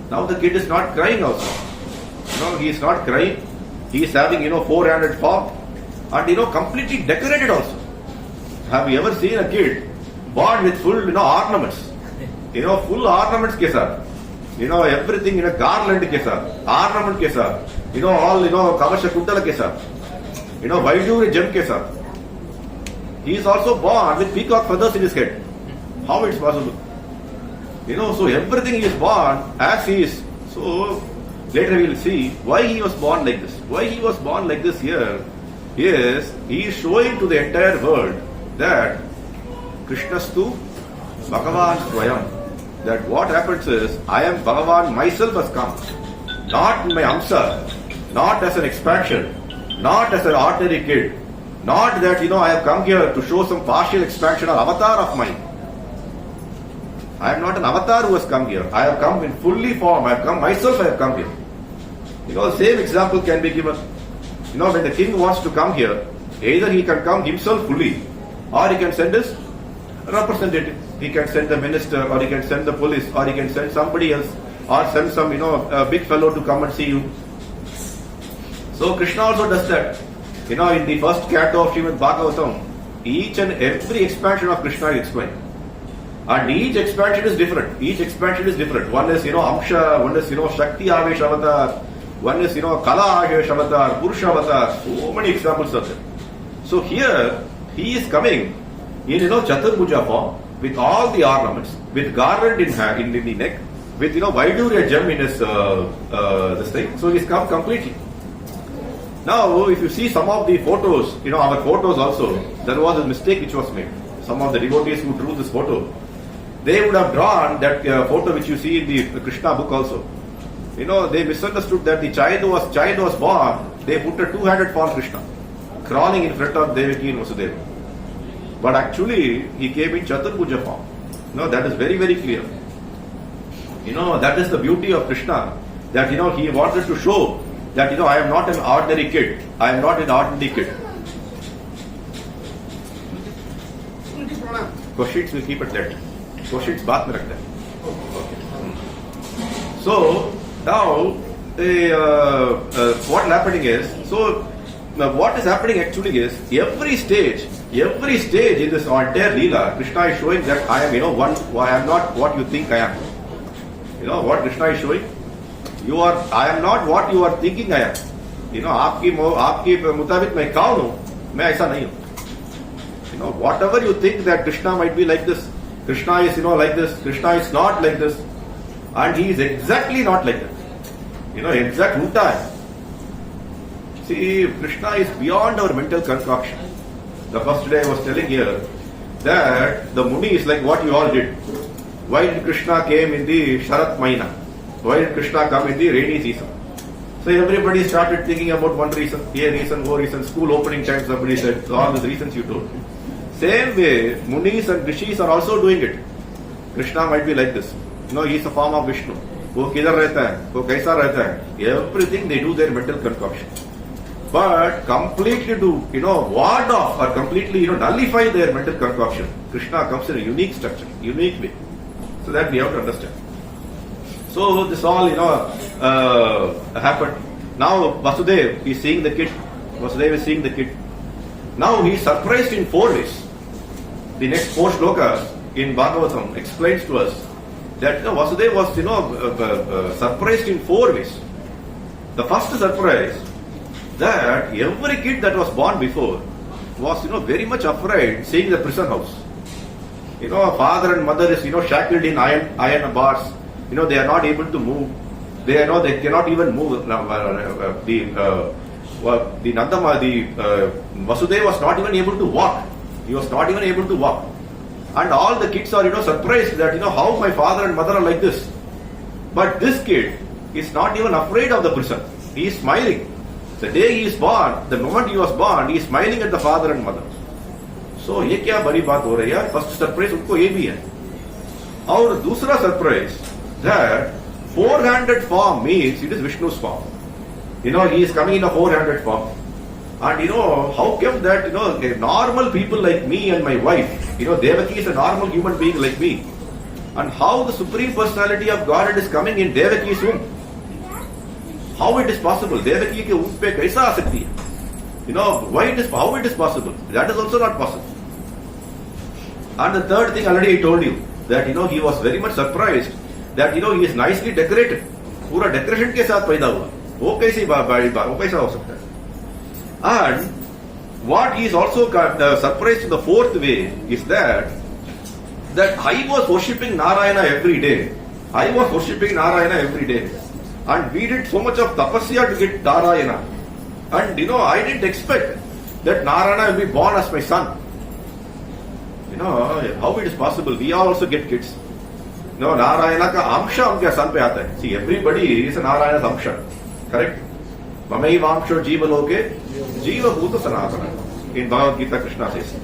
Now the kid is not crying also. He is not crying. He is having, 4-handed form, and completely decorated also. Have you ever seen a kid born with full, ornaments? Full ornaments ke saath. Everything in a garland ke saath, ornament ke saath, all, kavasha kuttala ke saath, vaidure gem ke saath. He is also born with peacock feathers in his head. How it's possible? So everything is born as he is. So later we will see why he was born like this. Why he was born like this here is he is showing to the entire world that Krishnastu Bhagavan Swayam. That what happens is I am Bhagavan myself has come. Not in my Amsa, not as an expansion, not as an ordinary kid, not that I have come here to show some partial expansion or avatar of mine. I am not an avatar who has come here. I have come in fully form. I have come myself. I have come here. The same example can be given. When the king wants to come here, either he can come himself fully, or he can send his representative. He can send the minister, or he can send the police, or he can send somebody else, or send some a big fellow to come and see you. So Krishna also does that. In the first canto of Srimad Bhagavatam, each and every expansion of Krishna is explained. And each expansion is different. Each expansion is different. One is, Amsha, one is, Shakti Avesh Avatar, one is, Kala Avesh Avatar, Purusha Avatar. So many examples are there. So here, he is coming in, Chaturbuja form, with all the ornaments, with garland in the neck, with, Vaidurya gem in his, this thing. So he's come completely. Now, if you see some of the photos, our photos also, there was a mistake which was made. Some of the devotees who drew this photo, they would have drawn that photo which you see in the Krishna book also. They misunderstood that the child was born, they put a two-handed form Krishna, crawling in front of Devaki and Vasudeva. But actually, he came in Chaturbuja form. That is very, very clear. That is the beauty of Krishna, that, he wanted to show that, I am not an ordinary kid. I am not an ordinary kid. Questions will keep it there. Questions baat mein rakhte hain. So now what happening is, what is happening actually is every stage in this entire Leela, Krishna is showing that I am I am not what you think I am. What Krishna is showing? I am not what you are thinking I am. आपकी मुताबिक मैं कौन हूं, मैं ऐसा नहीं हूं. Whatever you think that Krishna might be like this, Krishna is like this, Krishna is not like this, and he is exactly not like that. Exact ulta hai. See, Krishna is beyond our mental concoction. The first day I was telling here that the Muni is like what you all did. Why did Krishna came in the Sharat Mahina? Why did Krishna come in the rainy season? So everybody started thinking about one reason, here reason, no reason, school opening time somebody said, all the reasons you told. Same way, Munis and Rishis are also doing it. Krishna might be like this. He is a form of Vishnu. वो किधर रहता है, वो कैसा रहता है, everything they do their mental concoction. But completely to, ward off or completely, nullify their mental concoction, Krishna comes in a unique structure, unique way. So that we have to understand. So this all, happened. Now Vasudeva is seeing the kid. Vasudeva is seeing the kid. Now he is surprised in 4 ways. The next 4 shlokas in Bhagavatam explains to us that Vasudeva was, surprised in 4 ways. The first surprise, that every kid that was born before was, very much afraid seeing the prison house. Father and mother is, shackled in iron bars. They are not able to move. They cannot even move. The Vasudeva was not even able to walk. He was not even able to walk. And all the kids are, surprised that, how my father and mother are like this. But this kid is not even afraid of the prison. He is smiling. The day he is born, the moment he was born, he is smiling at the father and mother. So, ये क्या बड़ी बात हो रही है? First surprise उनको ये भी है. और दूसरा surprise, that 400 form means it is Vishnu's form. He is coming in a 400 form. And how come that, normal people like me and my wife, Devaki is a normal human being like me. And how the Supreme Personality of Godhead is coming in Devaki's womb? How it is possible? Devaki ke womb pe kaisa aa sakti hai? How it is possible? That is also not possible. And the third thing already I told you, that he was very much surprised that he is nicely decorated. पूरा decoration के साथ पैदा हुआ. वो कैसी वो कैसा हो सकता है? And what he is also surprised in the 4th way is that that I was worshipping Narayana every day. I was worshipping Narayana every day. And we did so much of tapasya to get Narayana. And I didn't expect that Narayana will be born as my son. How it is possible? We all also get kids. Narayana ka amsha humke son pe aata hai. See, everybody is a Narayana's amsha. Correct? Mamaiva amsho jiva loke jiva bhuta sanatana. In Bhagavad Gita, Krishna says.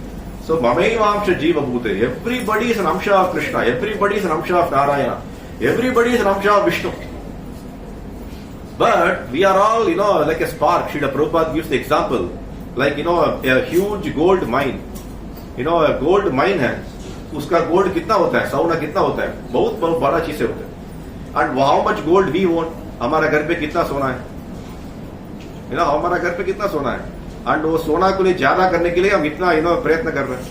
So, Mamaiva amsha jiva bhute. Everybody is an amsha of Krishna. Everybody is an amsha of Narayana. Everybody is an amsha of Vishnu. But we are all, like a spark. Srila Prabhupada gives the example. Like, a huge gold mine. A gold mine है, उसका gold कितना होता है, सोना कितना होता है, बहुत बहुत बड़ा चीज होता है. And how much gold we want? हमारा घर पे कितना सोना है? हमारा घर पे कितना सोना है? And वो सोना को लिए ज्यादा करने के लिए हम इतना प्रयत्न कर रहे हैं.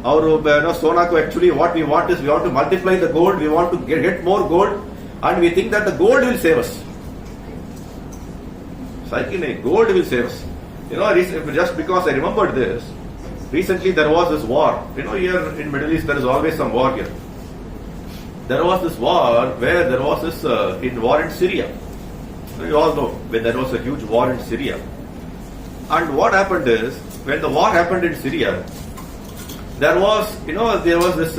और सोना को actually what we want is we want to multiply the gold, we want to get more gold, and we think that the gold will save us. Gold will save us. Just because I remembered this. Recently there was this war. Here in Middle East there is always some war here. There was this war where there was this war in Syria. You all know when there was a huge war in Syria. And what happened is, when the war happened in Syria, there was this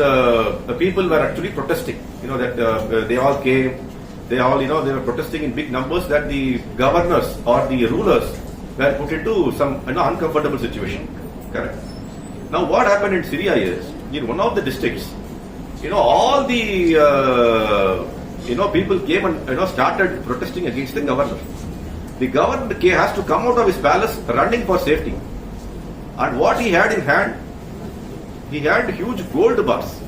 people were actually protesting. That they all came. They all they were protesting in big numbers that the governors or the rulers were put into some uncomfortable situation. Correct. Now, what happened in Syria is, in one of the districts, all the people came and started protesting against the governor. The governor has to come out of his palace running for safety. And what he had in hand, he had huge gold bars.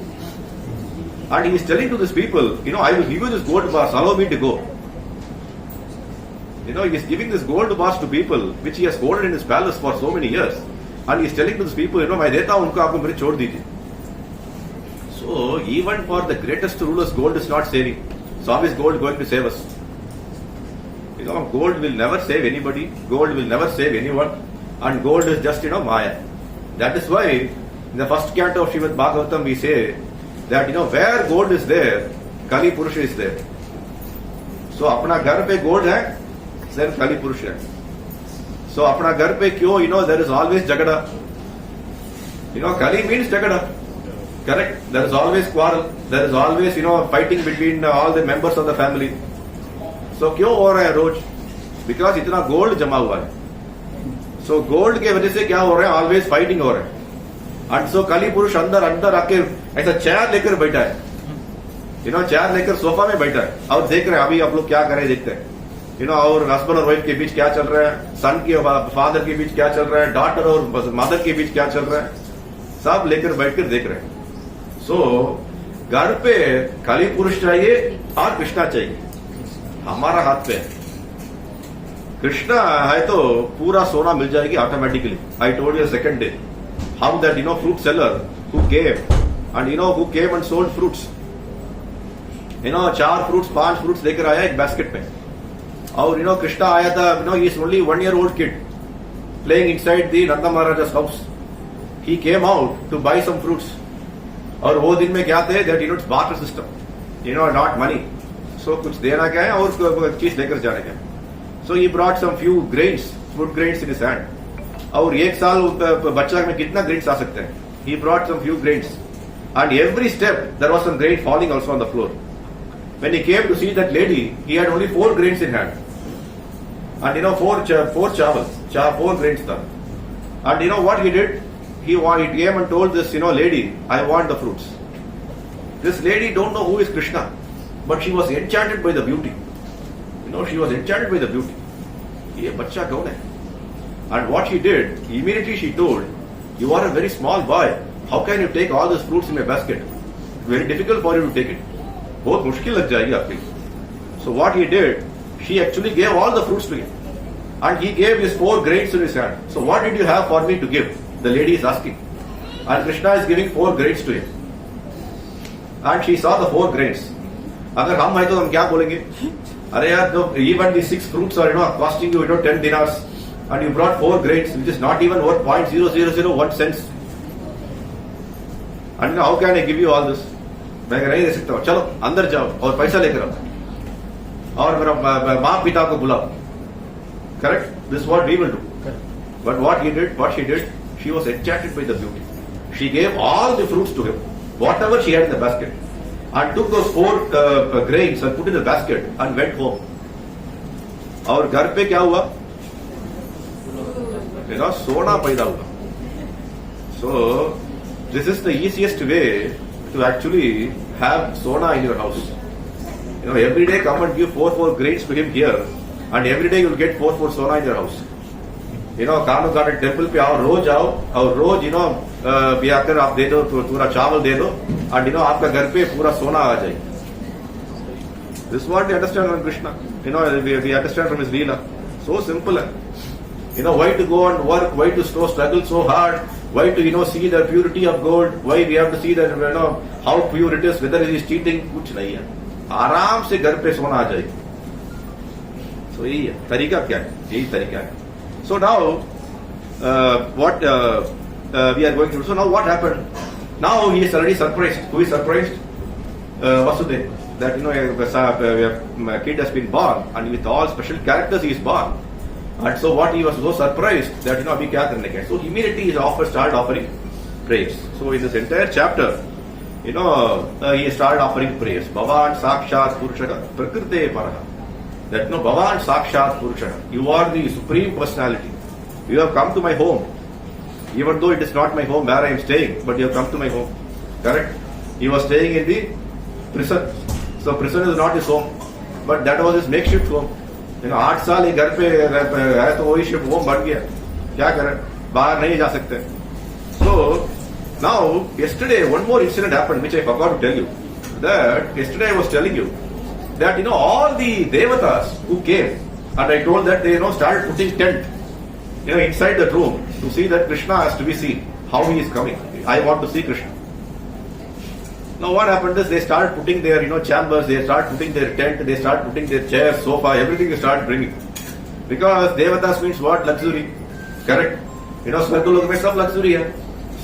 And he is telling to these people, I will give you this gold bars, allow me to go. He is giving this gold bars to people which he has hoarded in his palace for so many years. And he is telling to these people, मैं देता हूं उनको, आपको मेरे छोड़ दीजिए. So even for the greatest rulers, gold is not saving. So how is gold going to save us? Gold will never save anybody. Gold will never save anyone. And gold is just Maya. That is why in the first canto of Srimad Bhagavatam we say that where gold is there, Kali Purusha is there. So अपना घर पे gold है, then Kali Purusha है. So अपना घर पे क्यों there is always jagada. Kali means jagada. Correct? There is always quarrel. There is always fighting between all the members of the family. So क्यों हो रहा है रोज? Because इतना gold जमा हुआ है. So gold के वजह से क्या हो रहा है? Always fighting हो रहा है. And so Kali Purush अंदर आके ऐसा चेयर लेकर बैठा है. चेयर लेकर सोफा में बैठा है और देख रहे हैं अभी आप लोग क्या करें देखते हैं. और हस्बैंड और वाइफ के बीच क्या चल रहा है, सन के फादर के बीच क्या चल रहा है, डॉटर और मदर के बीच क्या चल रहा है, सब लेकर बैठकर देख रहे हैं. सो घर पे काली पुरुष चाहिए और कृष्णा चाहिए. हमारा हाथ पे कृष्णा है तो पूरा सोना मिल जाएगी automatically. I told you second day how that fruit seller who came and sold fruits. 4 fruits 5 fruits लेकर आया एक बास्केट में. और कृष्णा आया था. He is only 1 year old kid playing inside the Nanda Maharaja's house. He came out to buy some fruits. और वो दिन में क्या थे that it's barter system, not money. So कुछ देना क्या है और चीज लेकर जाने क्या. So he brought some few grains, food grains in his hand. और एक साल बच्चा में कितना grains आ सकते हैं. He brought some few grains. And every step there was some grain falling also on the floor. When he came to see that lady, he had only 4 grains in hand. And 4 chawal, 4 grains tha. And what he did? He came and told this lady, I want the fruits. This lady don't know who is Krishna, but she was enchanted by the beauty. She was enchanted by the beauty. Ye bachcha kaun hai? And what she did, immediately she told, you are a very small boy. How can you take all those fruits in a basket? Very difficult for you to take it. बहुत मुश्किल लग जाएगी आपके. So what he did, she actually gave all the fruits to him. And he gave his 4 grains in his hand. So what did you have for me to give? The lady is asking. And Krishna is giving 4 grains to him. And she saw the 4 grains. अगर हम हैं तो हम क्या बोलेंगे? अरे यार, even the 6 fruits are costing you 10 dinars, and you brought 4 grains, which is not even worth 0.0001 cents. And how can I give you all this? मैं नहीं दे सकता हूँ. चलो अंदर जाओ और पैसा लेकर आओ और मेरा माँ पिता को बुलाओ. Correct? This is what we will do. But what she did, she was enchanted by the beauty. She gave all the fruits to him, whatever she had in the basket, and took those 4 grains and put in the basket and went home. और घर पे क्या हुआ? सोना पैदा हुआ. So this is the easiest way to actually have sona in your house. Every day come and give 4 grains to him here, and every day you will get 4 sona in your house. kanoogarden temple पे आओ, रोज आओ और रोज भी आकर आप दे दो, पूरा चावल दे दो, and आपका घर पे पूरा सोना आ जाए. This is what we understand from Krishna. We understand from his Leela. So simple. Why to go and work? Why to struggle so hard? Why to see the purity of gold? Why we have to see that how pure it is? Whether it is cheating? कुछ नहीं है. आराम से घर पे सोना आ जाए. So यही है. तरीका क्या है? यही तरीका है. So now what we are going through. So now what happened? Now he is already surprised. Who is surprised? Vasudeva. That a kid has been born, and with all special characters he is born. And so what he was so surprised that abhi kya karne ka. So immediately he started offering praise. So in this entire chapter, he started offering praise. Bhavan Sakshat Purushaka Prakrite Paraha. That Bhavan Sakshat Purushaka. You are the supreme personality. You have come to my home. Even though it is not my home where I am staying, but you have come to my home. Correct? He was staying in the prison. So prison is not his home, but that was his makeshift home. 8 साल ही घर पे है तो वही shift home बन गया. क्या करें, बाहर नहीं जा सकते. So now yesterday one more incident happened which I forgot to tell you. That yesterday I was telling you that all the devatas who came, and I told that they started putting tent inside that room to see that Krishna has to be seen, how he is coming. I want to see Krishna. Now what happened is they started putting their chambers, they started putting their tent, they started putting their chairs, sofa, everything they started bringing. Because devatas means what? Luxury. Correct? स्वर्गलोक में सब luxury है.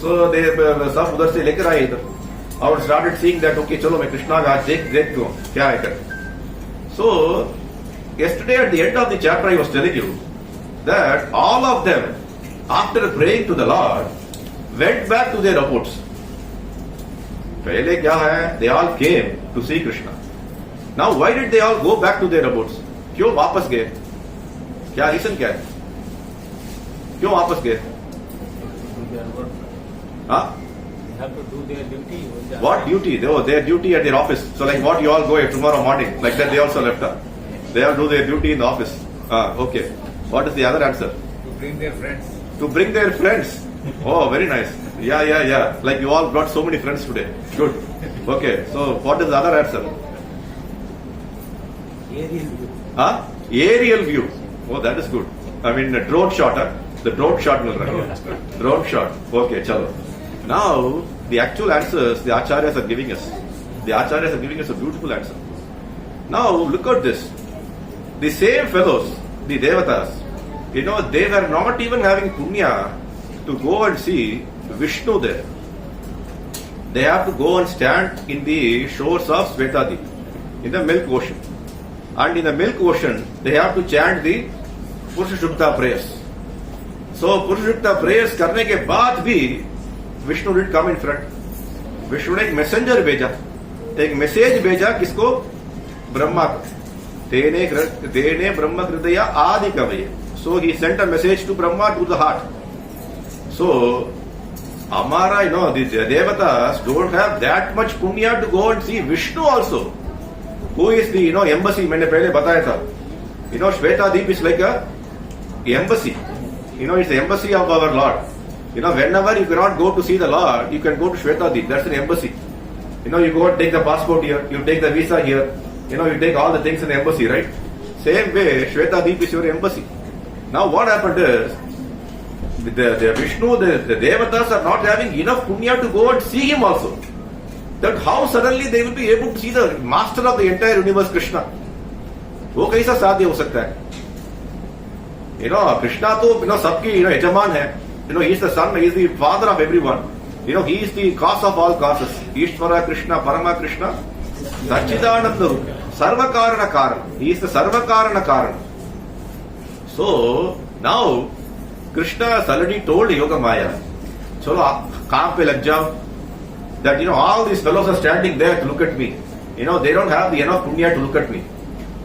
So they सब उधर से लेकर आए इधर और started seeing that okay चलो मैं कृष्णा का देखता हूँ क्या है कर. So yesterday at the end of the chapter I was telling you that all of them after praying to the Lord went back to their abodes. पहले क्या है? They all came to see Krishna. Now why did they all go back to their abodes? क्यों वापस गए? क्या reason क्या है? क्यों वापस गए? हाँ? They have to do their duty. What duty? Their duty at their office. So like what you all go tomorrow morning, like that they also left. They have to do their duty in the office. Okay. What is the other answer? To bring their friends. To bring their friends. Oh, very nice. Yeah. Like you all brought so many friends today. Good. Okay. So what is the other answer? Aerial view. Aerial view. Oh, that is good. I mean, a drone shot. The drone shot will run. Drone shot. Okay, chalo. Now, the actual answers the acharyas are giving us. The acharyas are giving us a beautiful answer. Now, look at this. The same fellows, the devatas, they were not even having punya to go and see Vishnu there. They have to go and stand in the shores of Svetadip, in the milk ocean. And in the milk ocean, they have to chant the Purushashukta prayers. So, Purushashukta prayers करने के बाद भी Vishnu did come in front. Vishnu ने एक messenger भेजा, एक message भेजा किसको? ब्रह्मा को. तेने ब्रह्म हृदय आदि कवये. So he sent a message to Brahma to the heart. So Amara, the devatas don't have that much punya to go and see Vishnu also. Who is the embassy? मैंने पहले बताया था. Shvetadip is like a embassy. It's the embassy of our Lord. Whenever you cannot go to see the Lord, you can go to Shvetadip. That's an embassy. You go and take the passport here, you take the visa here, you take all the things in the embassy, right? Same way, Shvetadip is your embassy. Now what happened is, the Vishnu, the devatas are not having enough punya to go and see him also. That how suddenly they will be able to see the master of the entire universe, Krishna. वो कैसा साध्य हो सकता है? Krishna तो सबकी यजमान है. He is the son, he is the father of everyone. He is the cause of all causes. Ishvara Krishna, Parama Krishna, Sachidananda Rupa, Sarvakarana Karan. He is the Sarvakarana Karan. So, now, Krishna has already told Yoga Maya, chalo, kaam pe lag jao, that, all these fellows are standing there to look at me. They don't have the enough punya to look at me.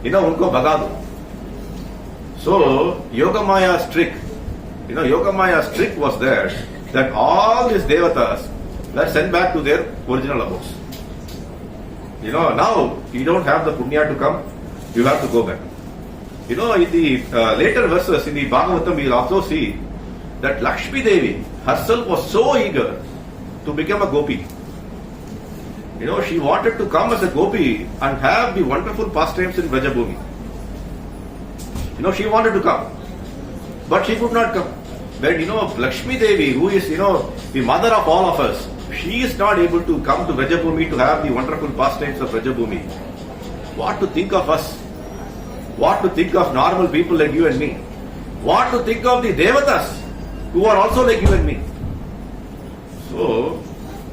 Unko bhaga do. So, Yoga Maya's trick, Yoga Maya's trick was there, that all these devatas were sent back to their original abodes. Now, you don't have the punya to come, you have to go back. In the later verses in the Bhagavatam, we will also see that Lakshmi Devi herself was so eager to become a gopi. She wanted to come as a gopi and have the wonderful pastimes in Vrajabhumi. She wanted to come, but she could not come. But Lakshmi Devi, who is the mother of all of us, she is not able to come to Vrajabhumi to have the wonderful pastimes of Vrajabhumi. What to think of us? What to think of normal people like you and me? What to think of the devatas who are also like you and me? So,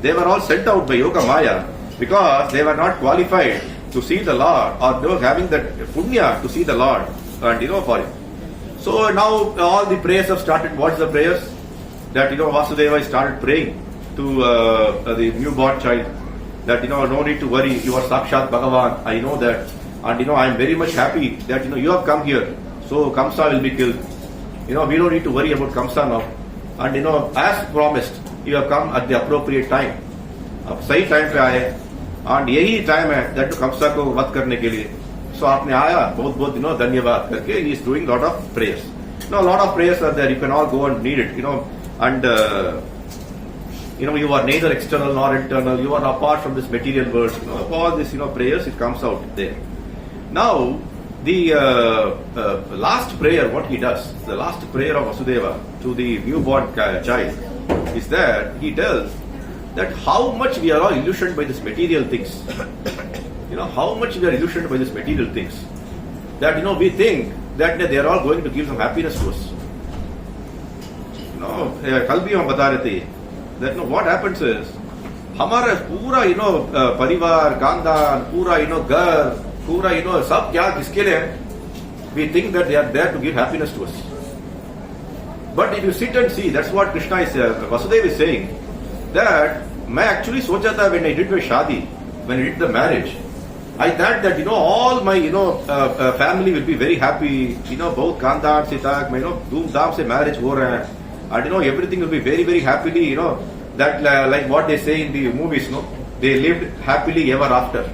they were all sent out by Yoga Maya because they were not qualified to see the Lord, or they were having that punya to see the Lord and for him. So now all the prayers have started. What is the prayers? That Vasudeva started praying to the newborn child that no need to worry, you are Sakshat Bhagavan, I know that. And I am very much happy that you have come here. So Kamsa will be killed. We don't need to worry about Kamsa now. And as promised, you have come at the appropriate time. अब सही time पे आए और यही time है that Kamsa को वध करने के लिए. So आपने आया, बहुत बहुत धन्यवाद करके he is doing lot of prayers. Lot of prayers are there. You can all go and read it. And you are neither external nor internal. You are apart from this material world. All this prayers, it comes out there. Now, the last prayer, what he does, the last prayer of Vasudeva to the newborn child, is that he tells that how much we are all illusioned by these material things. How much we are illusioned by these material things. That, we think that they are all going to give some happiness to us. Kal bhi hum bata rahe the, that what happens is, हमारा पूरा परिवार, खानदान, पूरा घर, पूरा सब क्या किसके लिए है? We think that they are there to give happiness to us. But if you sit and see, that's what Krishna is, Vasudeva is saying, that मैं actually सोचा था when I did my शादी, when I did the marriage, I thought that all my family will be very happy. बहुत खानदान से तक मैं धूमधाम से marriage हो रहा है, and everything will be very very happily. That like what they say in the movies, they lived happily ever after.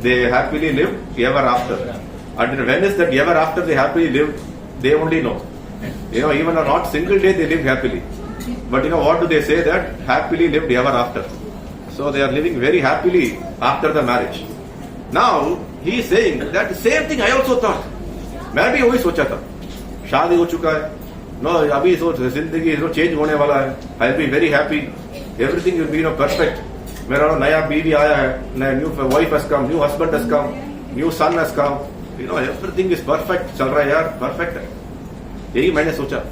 They happily lived ever after. And when is that ever after they happily lived? They only know. Even on not single day they live happily. But what do they say? That happily lived ever after. So they are living very happily after the marriage. Now he is saying that the same thing I also thought. मैं भी वही सोचा था. शादी हो चुका है. अभी जिंदगी चेंज होने वाला है. I'll be very happy. Everything will be perfect. मेरा नया बीवी आया है. New wife has come. New husband has come. New son has come. Everything is perfect. चल रहा है यार. Perfect है. यही मैंने सोचा.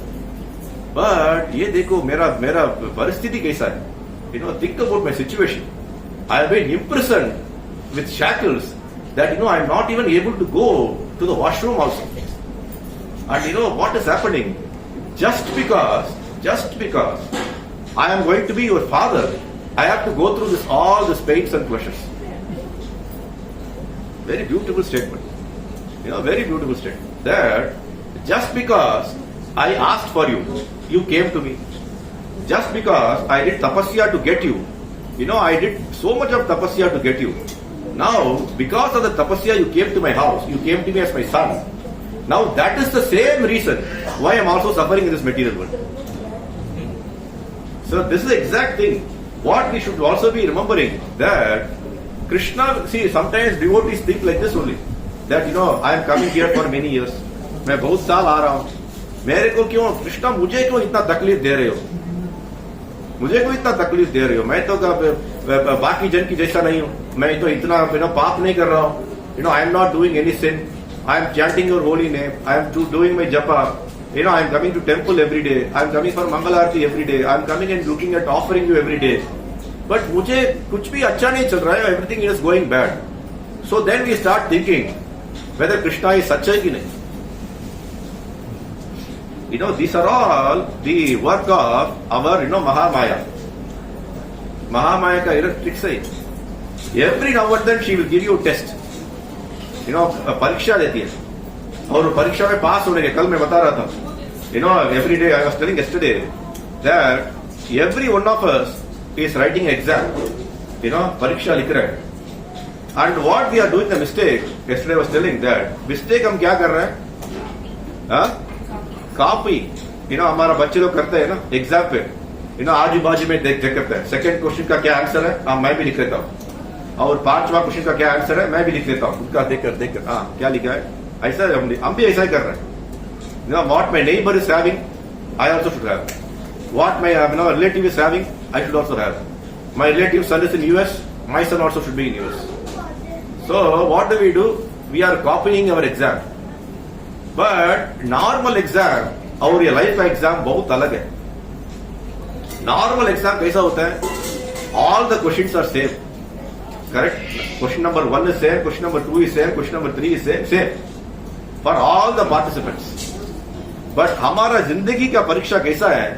But ये देखो मेरा परिस्थिति कैसा है. Think about my situation. I have been imprisoned with shackles that I am not even able to go to the washroom also. And what is happening? Just because I am going to be your father, I have to go through all these pains and pleasures. Very beautiful statement. Very beautiful statement. That just because I asked for you, you came to me. Just because I did tapasya to get you, I did so much of tapasya to get you. Now, because of the tapasya, you came to my house, you came to me as my son. Now, that is the same reason why I am also suffering in this material world. So, this is the exact thing. What we should also be remembering, that Krishna, see, sometimes devotees think like this only. That, I am coming here for many years. मैं बहुत साल आ रहा हूँ. मेरे को क्यों, कृष्णा मुझे क्यों इतना तकलीफ दे रहे हो? मुझे क्यों इतना तकलीफ दे रहे हो? मैं तो बाकी जन की जैसा नहीं हूँ. मैं तो इतना पाप नहीं कर रहा हूँ. I am not doing any sin. I am chanting your holy name. I am doing my japa. I'm coming to temple every day. I'm coming for Mangalarti every day. I'm coming and looking at offering you every day. But मुझे कुछ भी अच्छा नहीं चल रहा है. Everything is going bad. So then we start thinking whether Krishna is सच्चा है कि नहीं. These are all the work of our, Mahamaya. Mahamaya का tricks है. Every now and then she will give you a test. परीक्षा देती है. और परीक्षा में पास होने के, कल मैं बता रहा था, every day I was telling yesterday that every one of us is writing exam, परीक्षा लिख रहे हैं. And what we are doing the mistake, yesterday I was telling that mistake हम क्या कर रहे हैं? कॉपी, हमारा बच्चे लोग करते हैं ना एग्जाम पे, आजू बाजू में देख करते हैं. सेकंड क्वेश्चन का क्या आंसर है, मैं भी लिख लेता हूँ. और 5वां क्वेश्चन का क्या आंसर है, मैं भी लिख लेता हूँ. उनका देख कर क्या लिखा है, ऐसा हम भी ऐसा ही कर रहे हैं. What my neighbor is having, I also should have. What my relative is having, I should also have. My relative's son is in US, my son also should be in US. So what do? We are copying our exam. But normal exam और ये life का exam बहुत अलग है. Normal exam कैसा होता है? All the questions are same. Correct? Question number 1 is same, question number 2 is same, question number 3 is same. For all the participants. But हमारा जिंदगी का परीक्षा कैसा है?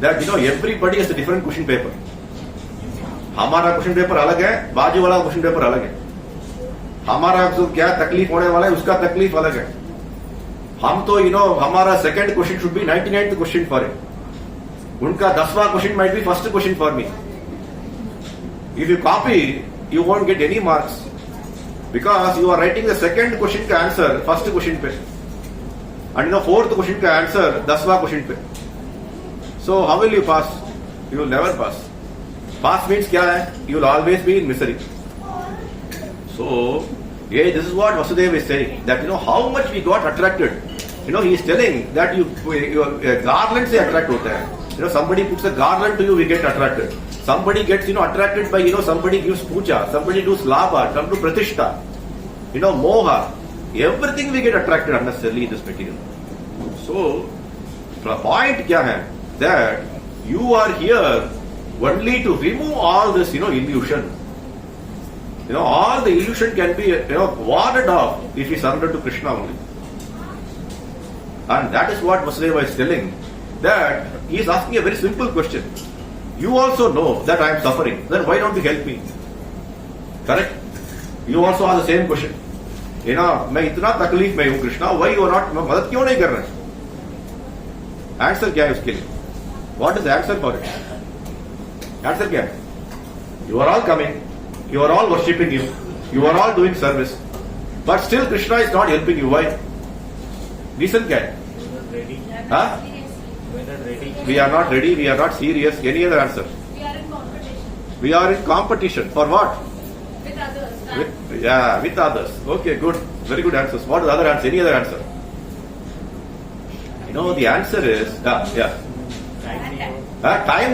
That everybody has a different question paper. हमारा क्वेश्चन पेपर अलग है, बाजू वाला क्वेश्चन पेपर अलग है. हमारा जो क्या तकलीफ होने वाला है उसका तकलीफ अलग है. हम तो हमारा second question should be 99th question for it. उनका 10वां question might be first question for me. If you copy you won't get any marks because you are writing the second question का answer first question पे and fourth question का answer 10वां question पे. So how will you pass? You will never pass. Pass means क्या है? You will always be in misery. So this is what Vasudeva is saying, that how much we got attracted. He is telling that your garland से attract होता है. Somebody puts a garland to you, we get attracted. Somebody gets attracted by somebody gives puja, somebody does labha, some do pratishta, moha. Everything we get attracted unnecessarily in this material. So the point kya hai, that you are here only to remove all this illusion. All the illusion can be warded off if we surrender to Krishna only. And that is what Vasudeva is telling, that he is asking a very simple question. You also know that I am suffering. Then why don't you help me? Correct? You also ask the same question. मैं इतना तकलीफ में हूँ Krishna, why you are not, मदद क्यों नहीं कर रहे? आंसर क्या है उसके लिए? What is the answer for it? Answer क्या है? You are all coming, you are all worshipping you, you are all doing service, but still Krishna is not helping you. Why? Reason क्या है? हाँ? We are not ready, we are not serious. Any other answer? We are in competition. We are in competition. For what? With others. With others. Okay, good. Very good answers. What is the other answer? Any other answer? The answer is, time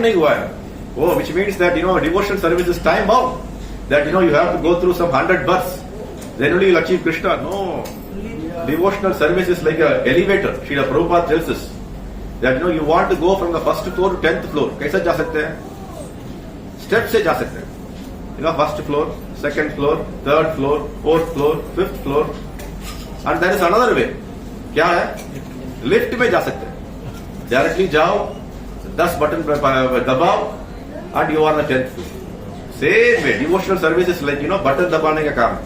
nahi hua hai. Oh, which means that, devotional service is time bound. That, you have to go through some 100 births. Then only you'll achieve Krishna. No. Devotional service is like an elevator. Srila Prabhupada tells us. That you want to go from the first floor to 10th floor. कैसे जा सकते हैं? Step से जा सकते हैं. First floor, second floor, third floor, fourth floor, fifth floor, and there is another way. क्या है? Lift में जा सकते हैं. Directly जाओ, 10 बटन दबाओ, and you are on the 10th floor. Same way, devotional service is like button दबाने का काम.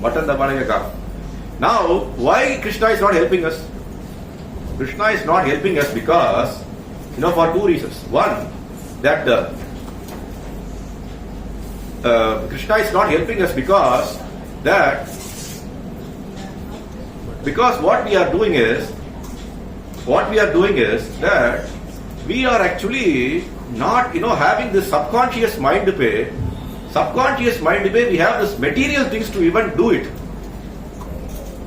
बटन दबाने का काम. Now, why Krishna is not helping us? Krishna is not helping us because, for two reasons. One, that Krishna is not helping us because what we are doing is that we are actually not, having this subconscious mind pe. Subconscious mind pe, we have this material things to even do it.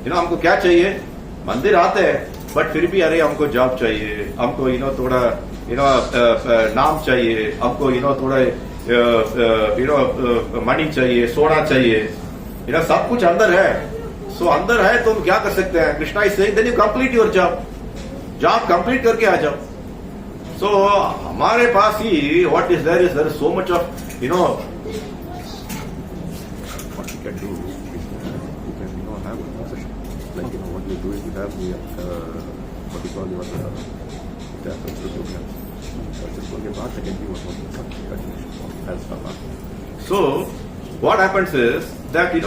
हमको क्या चाहिए? मंदिर आते हैं, but फिर भी अरे हमको जॉब चाहिए, हमको थोड़ा नाम चाहिए, हमको थोड़ा मनी चाहिए, सोना चाहिए, सब कुछ अंदर है. सो अंदर है तो हम क्या कर सकते हैं? Krishna is saying then you complete your job. Job complete करके आ जाओ. So हमारे पास ही what is there is so much of what you can do is you can have a session like what you do is you have the what you call your cultural programs. Cultural program not second you what continuation as well. So what happens is that the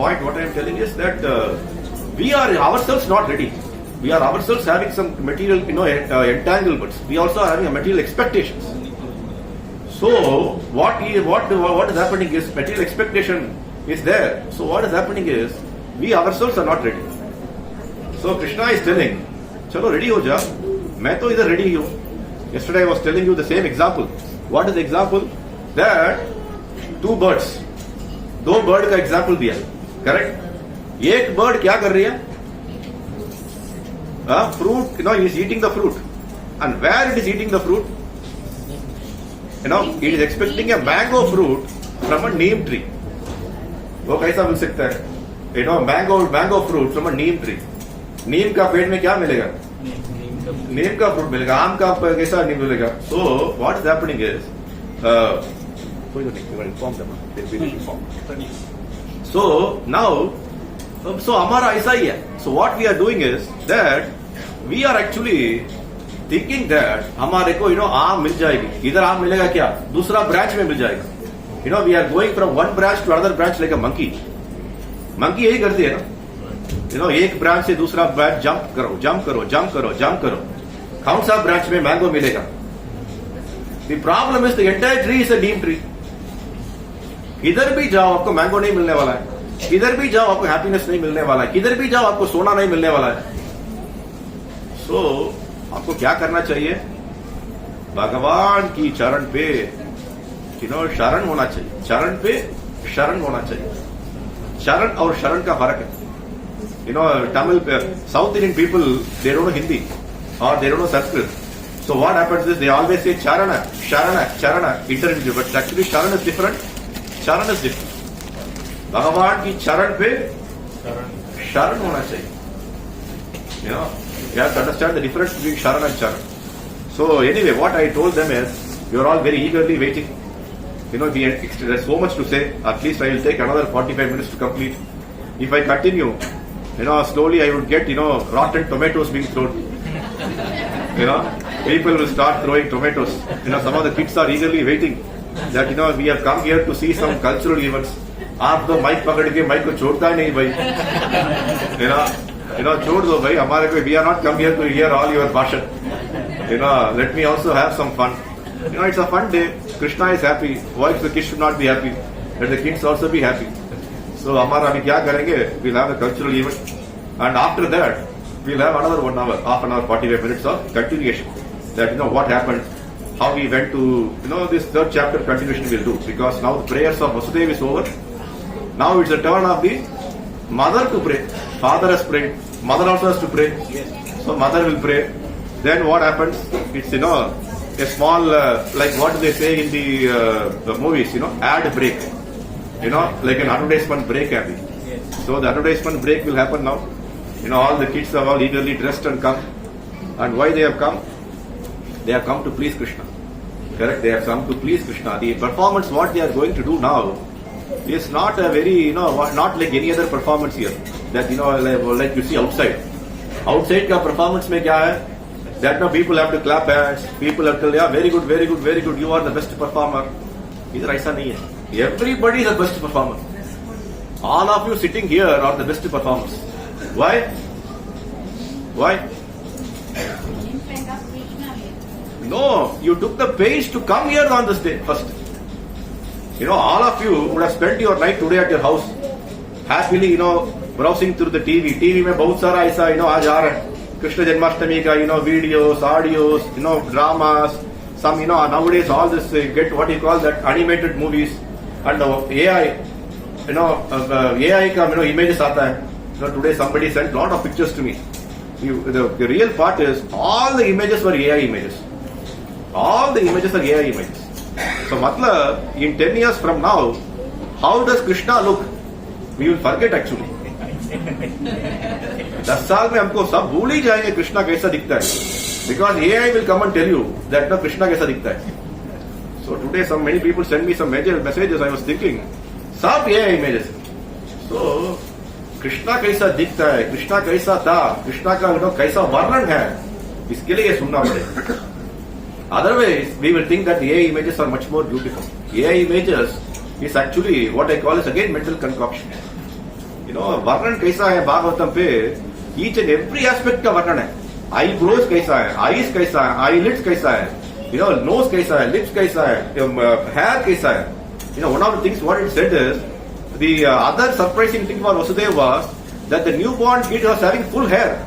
point what I am telling is that we are ourselves not ready. We are ourselves having some material entanglements. We also are having a material expectations. So what is happening is material expectation is there. So what is happening is we ourselves are not ready. So Krishna is telling, chalo ready ho ja. मैं तो इधर ready हूँ. Yesterday I was telling you the same example. What is the example? That two birds. दो bird का example दिया. Correct? एक bird क्या कर रही है? Fruit, he is eating the fruit. And where it is eating the fruit? It is expecting a mango fruit from a neem tree. वो कैसा मिल सकता है? Mango fruit from a neem tree. नीम का पेड़ में क्या मिलेगा? नीम का fruit मिलेगा. आम का कैसा नीम मिलेगा? So what is happening is, so now, so हमारा ऐसा ही है. So what we are doing is that we are actually thinking that हमारे को आम मिल जाएगी. इधर आम मिलेगा क्या? दूसरा ब्रांच में मिल जाएगा. We are going from one branch to another branch like a monkey. Monkey यही करती है ना. एक ब्रांच से दूसरा ब्रांच जंप करो. कौन सा ब्रांच में मैंगो मिलेगा? The problem is the entire tree is a neem tree. किधर भी जाओ आपको मैंगो नहीं मिलने वाला है. किधर भी जाओ आपको हैप्पीनेस नहीं मिलने वाला है. किधर भी जाओ आपको सोना नहीं मिलने वाला है. सो आपको क्या करना चाहिए? भगवान की चरण पे शरण होना चाहिए. चरण पे शरण होना चाहिए. चरण और शरण का फर्क है. Tamil, South Indian people, they don't know Hindi or they don't know Sanskrit. So what happens is they always say charana, interchangeable, but actually charan is different. Charan is different. भगवान की चरण पे शरण होना चाहिए. You have to understand the difference between sharan and charan. So anyway, what I told them is, you are all very eagerly waiting. There's so much to say. At least I will take another 45 minutes to complete. If I continue, slowly I would get, rotten tomatoes being thrown. People will start throwing tomatoes. Some of the kids are eagerly waiting that, we have come here to see some cultural events. आप तो mic पकड़ के mic को छोड़ता ही नहीं भाई. छोड़ दो भाई. हमारे को, we are not come here to hear all your भाषण. Let me also have some fun. It's a fun day. Krishna is happy. Why the kids should not be happy? Let the kids also be happy. So हमारा अभी क्या करेंगे? We'll have a cultural event, and after that we'll have another 1 hour, half an hour, 45 minutes of continuation. That what happened, how we went to this third chapter continuation we'll do, because now the prayers of Vasudev is over. Now it's the turn of the mother to pray. Father has prayed, mother also has to pray. So mother will pray. Then what happens? It's a small like what do they say in the movies? Ad break. Like an advertisement break happy. So the advertisement break will happen now. All the kids are all eagerly dressed and come. And why they have come? They have come to please Krishna. Correct? They have come to please Krishna. The performance what they are going to do now is not a very, not like any other performance here. That, like you see outside. Outside ka performance mein kya hai? That now people have to clap hands. People have to, yeah, very good, very good, very good. You are the best performer. Idhar aisa nahi hai. Everybody is the best performer. All of you sitting here are the best performers. Why? No, you took the pains to come here on this day first. All of you would have spent your night today at your house, happily, browsing through the TV. TV में बहुत सारा ऐसा, आज आ रहा है कृष्ण जन्माष्टमी का, videos, audios, dramas. Some, nowadays all this get what you call that animated movies and AI. AI का images आता है. Today somebody sent lot of pictures to me. The real part is all the images were AI images. All the images are AI images. So matlab, in 10 years from now, how does Krishna look? We will forget actually. 10 साल में हमको सब भूल ही जाएंगे कृष्णा कैसा दिखता है. Because AI will come and tell you that no, Krishna कैसा दिखता है. So today many people send me some messages. I was thinking, सब AI images. So कृष्णा कैसा दिखता है, कृष्णा कैसा था, कृष्णा का कैसा वर्णन है, इसके लिए ये सुनना पड़ेगा. Otherwise, we will think that the AI images are much more beautiful. AI images is actually what I call is again mental concoction. वर्णन कैसा है भागवतम पे, each and every aspect का वर्णन है. Eyebrows कैसा है, eyes कैसा है, eyelids कैसा है, nose कैसा है, lips कैसा है, hair कैसा है. One of the things what it said is, the other surprising thing for Vasudeva was that the newborn kid was having full hair.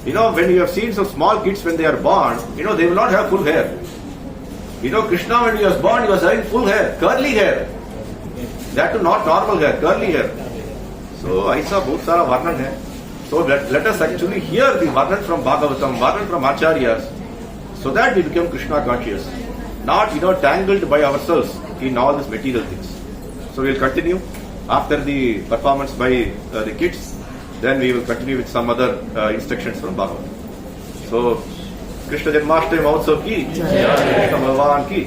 When you have seen some small kids when they are born, they will not have full hair. Krishna when he was born, he was having full hair, curly hair. That too not normal hair, curly hair. So, aisa bahut sara varnan hai. So, let us actually hear the varnan from Bhagavatam, varnan from Acharyas, so that we become Krishna conscious. Not, tangled by ourselves in all these material things. So, we will continue after the performance by the kids. Then we will continue with some other instructions from Bhagavatam. So, Krishna Janmashtami Mahotsav ki, Krishna Bhagavan ki.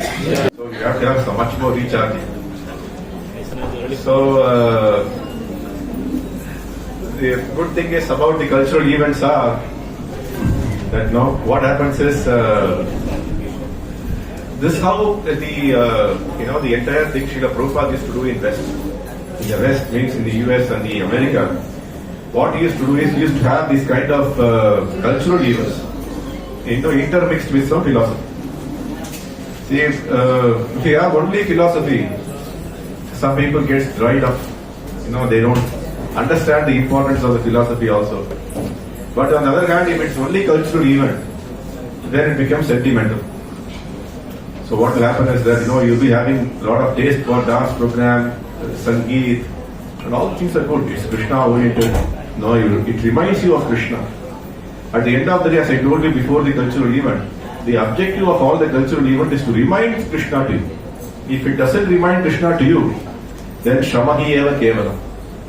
So, we have to have so much more recharging. So, the good thing is about the cultural events are that what happens is this is how the entire thing Srila Prabhupada used to do in West. In the West means in the US and the America. What he used to do is he used to have these kind of cultural events intermixed with some philosophy. See, if you have only philosophy, some people get dried up. They don't understand the importance of the philosophy also. But on the other hand, if it's only cultural event, then it becomes sentimental. So what will happen is that you'll be having a lot of taste for dance program, sangeet, and all things are good. It's Krishna oriented. It reminds you of Krishna. At the end of the day, as I told you before the cultural event, the objective of all the cultural event is to remind Krishna to you. If it doesn't remind Krishna to you, then Shamahi eva kevalam.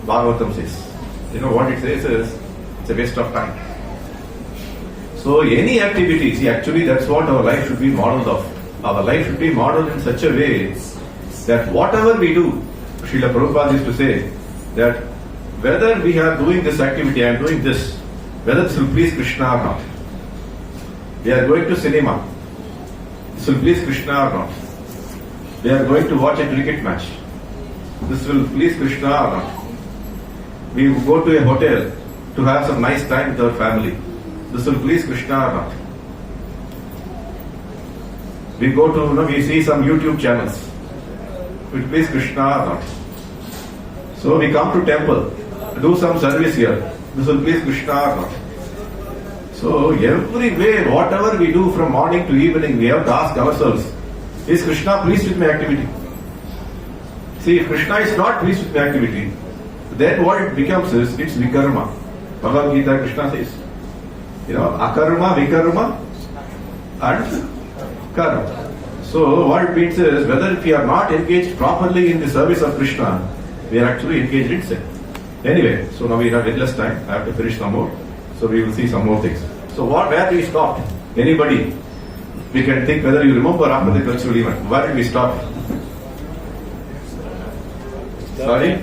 Bhagavatam says. What it says is, it's a waste of time. So any activity, actually that's what our life should be modeled of. Our life should be modeled in such a way that whatever we do, Srila Prabhupada used to say that whether we are doing this activity, I am doing this, whether this will please Krishna or not. We are going to cinema. This will please Krishna or not. We are going to watch a cricket match. This will please Krishna or not. We go to a hotel to have some nice time with our family. This will please Krishna or not. We go to, we see some YouTube channels. Will it please Krishna or not. So we come to temple, do some service here. This will please Krishna or not. So every way, whatever we do from morning to evening, we have to ask ourselves, is Krishna pleased with my activity? See, if Krishna is not pleased with my activity, then what it becomes is, it's vikarma. Bhagavad Gita, Krishna says, akarma, vikarma, and karma. So what it means is, whether if we are not engaged properly in the service of Krishna, we are actually engaged in sin. Anyway, so now we have very less time. I have to finish some more. So we will see some more things. So where do we stop? Anybody? We can think whether you remember after the cultural event. Where did we stop? Sorry?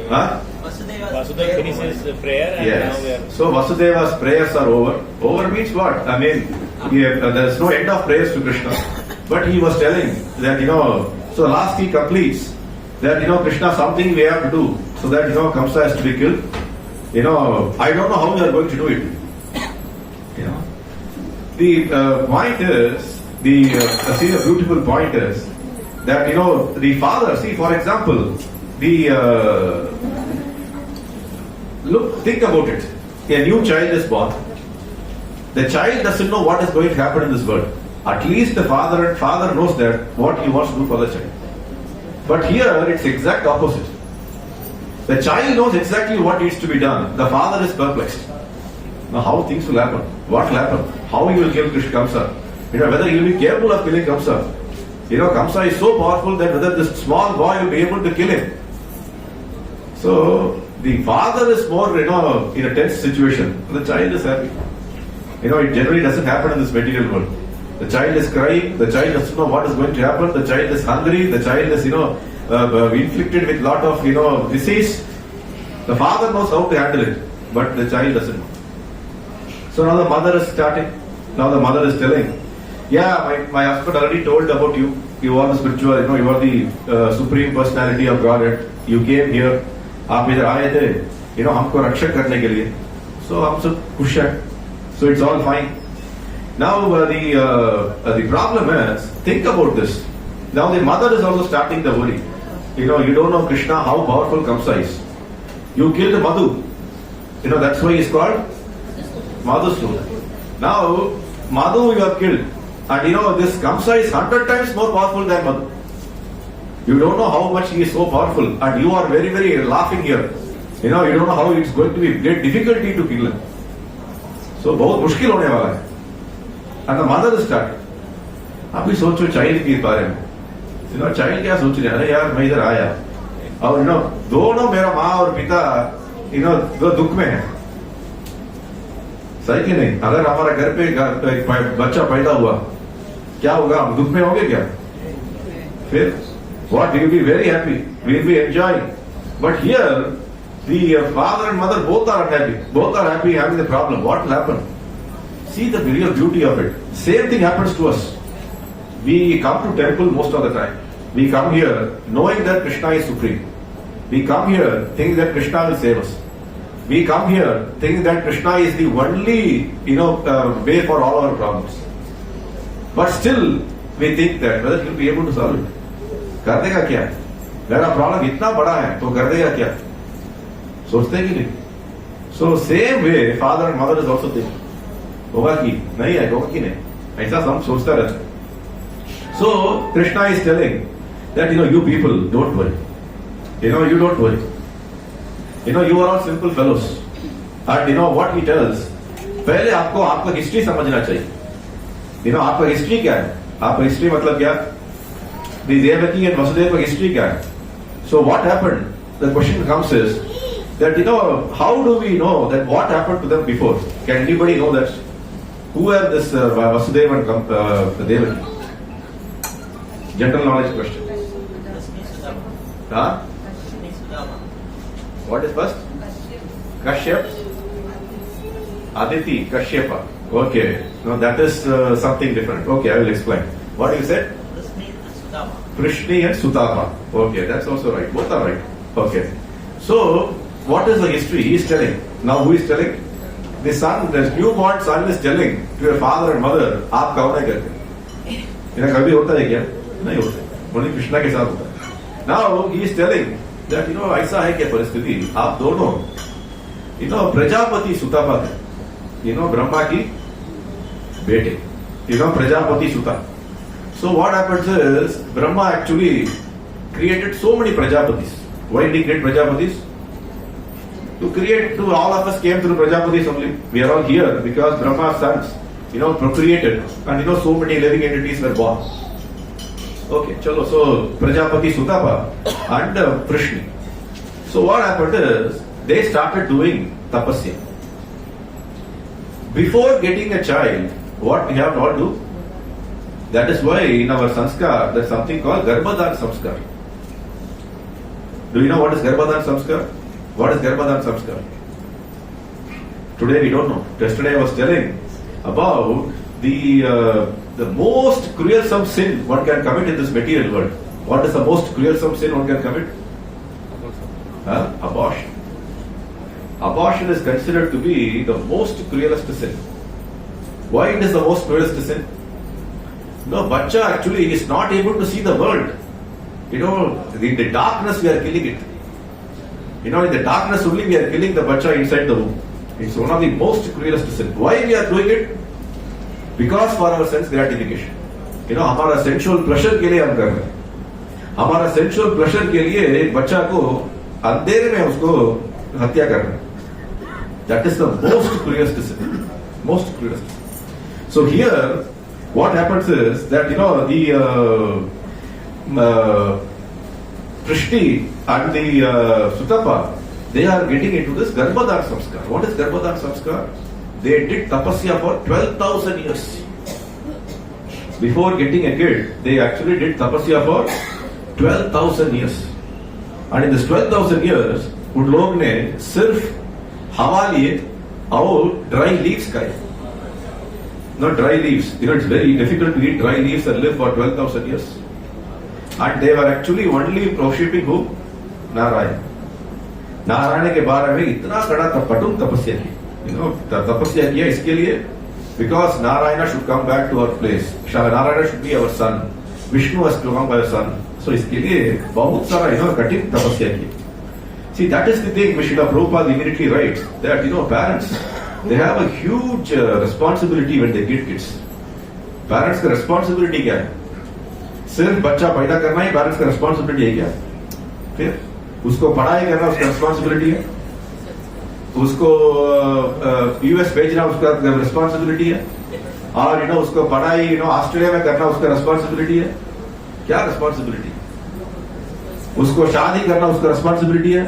Huh? Vasudeva finishes the prayer and Yes. now we are... So Vasudeva's prayers are over. Over means what? I mean, there's no end of prayers to Krishna. But he was telling that, so last he completes that, Krishna, something we have to do so that, Kamsa has to be killed. I don't know how we are going to do it. The point is, the beautiful point is that, the father, see, for example, think about it. A new child is born. The child doesn't know what is going to happen in this world. At least the father knows that what he wants to do for the child. But here it's exact opposite. The child knows exactly what needs to be done. The father is perplexed. Now how things will happen? What will happen? How he will kill Kamsa? Whether he will be capable of killing Kamsa. Kamsa is so powerful that whether this small boy will be able to kill him. So the father is more, in a tense situation. The child is happy. It generally doesn't happen in this material world. The child is crying. The child doesn't know what is going to happen. The child is hungry. The child is, inflicted with lot of, disease. The father knows how to handle it, but the child doesn't know. So now the mother is starting. Now the mother is telling, yeah, my husband already told about you. You are the spiritual, you are the supreme personality of Godhead. You came here. आप इधर आए थे, हमको रक्षा करने के लिए. So हम सब खुश हैं. So it's all fine. Now the problem is, think about this. Now the mother is also starting the worry. You don't know Krishna, how powerful Kamsa is. You killed Madhu. That's why he's called Madhusudana. Now, Madhu you have killed. And this Kamsa is 100 times more powerful than Madhu. You don't know how much he is so powerful. And you are very, very laughing here. You don't know how it's going to be great difficulty to kill him. So, बहुत मुश्किल होने वाला है. And the mother is starting. अभी सोचो child के बारे में. Child क्या सोच रहे हैं? अरे यार मैं इधर आया. और दोनों मेरा माँ और पिता दो दुख में है. सही कि नहीं? अगर हमारा घर पे बच्चा पैदा हुआ, क्या होगा? हम दुख में होंगे क्या? फिर what? We will be very happy. We will be enjoying. But here, the father and mother both are unhappy. Both are happy having the problem. What will happen? See the real beauty of it. Same thing happens to us. We come to temple most of the time. We come here knowing that Krishna is supreme. We come here thinking that Krishna will save us. We come here thinking that Krishna is the only, way for all our problems. But still, we think that whether he will be able to solve it. कर देगा क्या? मेरा problem इतना बड़ा है तो कर देगा क्या? सोचते कि नहीं? So same way, father and mother is also thinking. होगा कि नहीं है, होगा कि नहीं? ऐसा सब सोचता रहता है. So Krishna is telling that you people don't worry. You don't worry. You are all simple fellows. And what he tells, पहले आपको हिस्ट्री समझना चाहिए. आपका हिस्ट्री क्या है? आपका हिस्ट्री मतलब क्या? The Devaki and Vasudeva history क्या है? So what happened? The question comes is that how do we know that what happened to them before? Can anybody know that? Who are this Vasudeva and Devaki? General knowledge question. Huh? What is first? Kashyap? Aditi, Kashyapa. Okay. No, that is something different. Okay, I will explain. What you said? Krishna and Sutama. Okay, that's also right. Both are right. Okay. So, what is the history? He is telling. Now, who is telling? The son, the newborn son is telling to your father and mother, आप कौन है करके? कभी होता है क्या? नहीं होता. Only Krishna के साथ होता है. Now, he is telling that, ऐसा है क्या परिस्थिति? आप दोनों, प्रजापति सुतापा है. ब्रह्मा की बेटे. प्रजापति सुता. So what happens is, Brahma actually created so many Prajapatis. Why did he create Prajapatis? To all of us came through Prajapatis only. We are all here because Brahma's sons, procreated. And so many living entities were born. Okay, chalo. So Prajapati Sutapa and Krishna. So what happened is, they started doing tapasya. Before getting a child, what we have to all do? That is why in our sanskar, there's something called Garbhadan Samskar. Do you know what is Garbhadan Samskar? What is Garbhadan Samskar? Today we don't know. Yesterday I was telling about the most cruelsome sin one can commit in this material world. What is the most cruelsome sin one can commit? Abortion. Abortion is considered to be the most cruelest sin. Why it is the most cruelest sin? No, Bacha actually is not able to see the world. In the darkness we are killing it. In the darkness only we are killing the Bacha inside the womb. It's one of the most cruelest sin. Why we are doing it? Because for our sense gratification. हमारा sensual pleasure के लिए हम कर रहे हैं. हमारा sensual pleasure के लिए एक बच्चा को अंधेरे में उसको हत्या कर रहे हैं. That is the most cruelest sin. Most cruelest. So here, what happens is that the Krishna and the Sutapa, they are getting into this Garbhadan Samskar. What is Garbhadan Samskar? They did tapasya for 12,000 years. Before getting a kid, they actually did tapasya for 12,000 years. And in this 12,000 years, उन लोग ने सिर्फ हवा लिए और dry leaves खाए. Not dry leaves. You know, it's very difficult to eat dry leaves and live for 12,000 years. And they were actually only worshipping who? Narayan. Narayan के बारे में इतना कड़ा कठोर तपस्या की, तपस्या किया इसके लिए, because Narayana should come back to our place. Narayana should be our son. Vishnu has to come by our son. So इसके लिए बहुत सारा कठिन तपस्या की. See, that is the thing which Srila Prabhupada immediately writes, that parents, they have a huge responsibility when they get kids. Parents का responsibility क्या है? सिर्फ बच्चा पैदा करना ही parents का responsibility है क्या? फिर उसको पढ़ाई करना उसका responsibility है, उसको US भेजना उसका responsibility है, और उसको पढ़ाई ऑस्ट्रेलिया में करना उसका responsibility है. क्या responsibility? उसको शादी करना उसका responsibility है,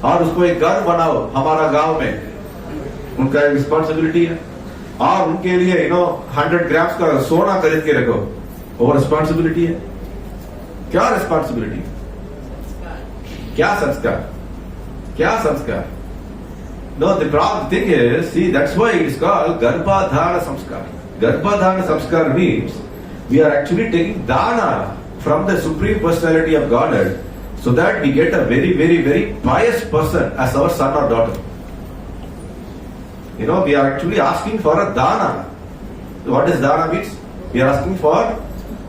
और उसको एक घर बनाओ हमारा गांव में, उनका एक रिस्पॉन्सिबिलिटी है, और उनके लिए 100 ग्राम्स का सोना खरीद के रखो, वो रिस्पॉन्सिबिलिटी है. क्या रिस्पॉन्सिबिलिटी? क्या संस्कार? क्या संस्कार? No, the problem thing is, see, that's why it is called Garbhadhana Samskar. Garbhadhana Samskar means we are actually taking dana from the Supreme Personality of Godhead, so that we get a very, very, very pious person as our son or daughter. We are actually asking for a dana. What does dana means? We are asking for,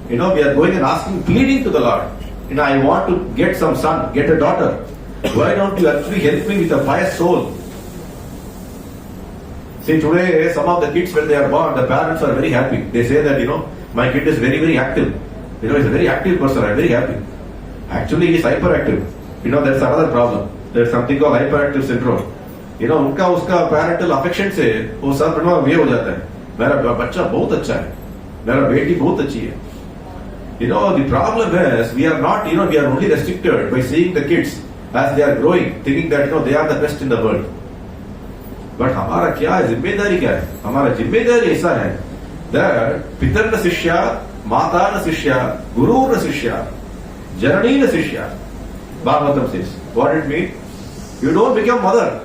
we are going and asking, pleading to the Lord. I want to get some son, get a daughter. Why don't you actually help me with a pious soul? See, today, some of the kids, when they are born, the parents are very happy. They say that, my kid is very, very active. He's a very active person, I'm very happy. Actually, he is hyperactive. That's another problem. There's something called hyperactive syndrome. उनका उसका parental affection से वो सब वे हो जाता है. मेरा बच्चा बहुत अच्छा है, मेरा बेटी बहुत अच्छी है. The problem is we are not, we are only restricted by seeing the kids as they are growing, thinking that they are the best in the world. But हमारा क्या है, जिम्मेदारी क्या है? हमारा जिम्मेदारी ऐसा है that पितर न शिष्या, माता न शिष्या, गुरु न शिष्या, जननी न शिष्या. Bhagavatam says. What it means? You don't become mother.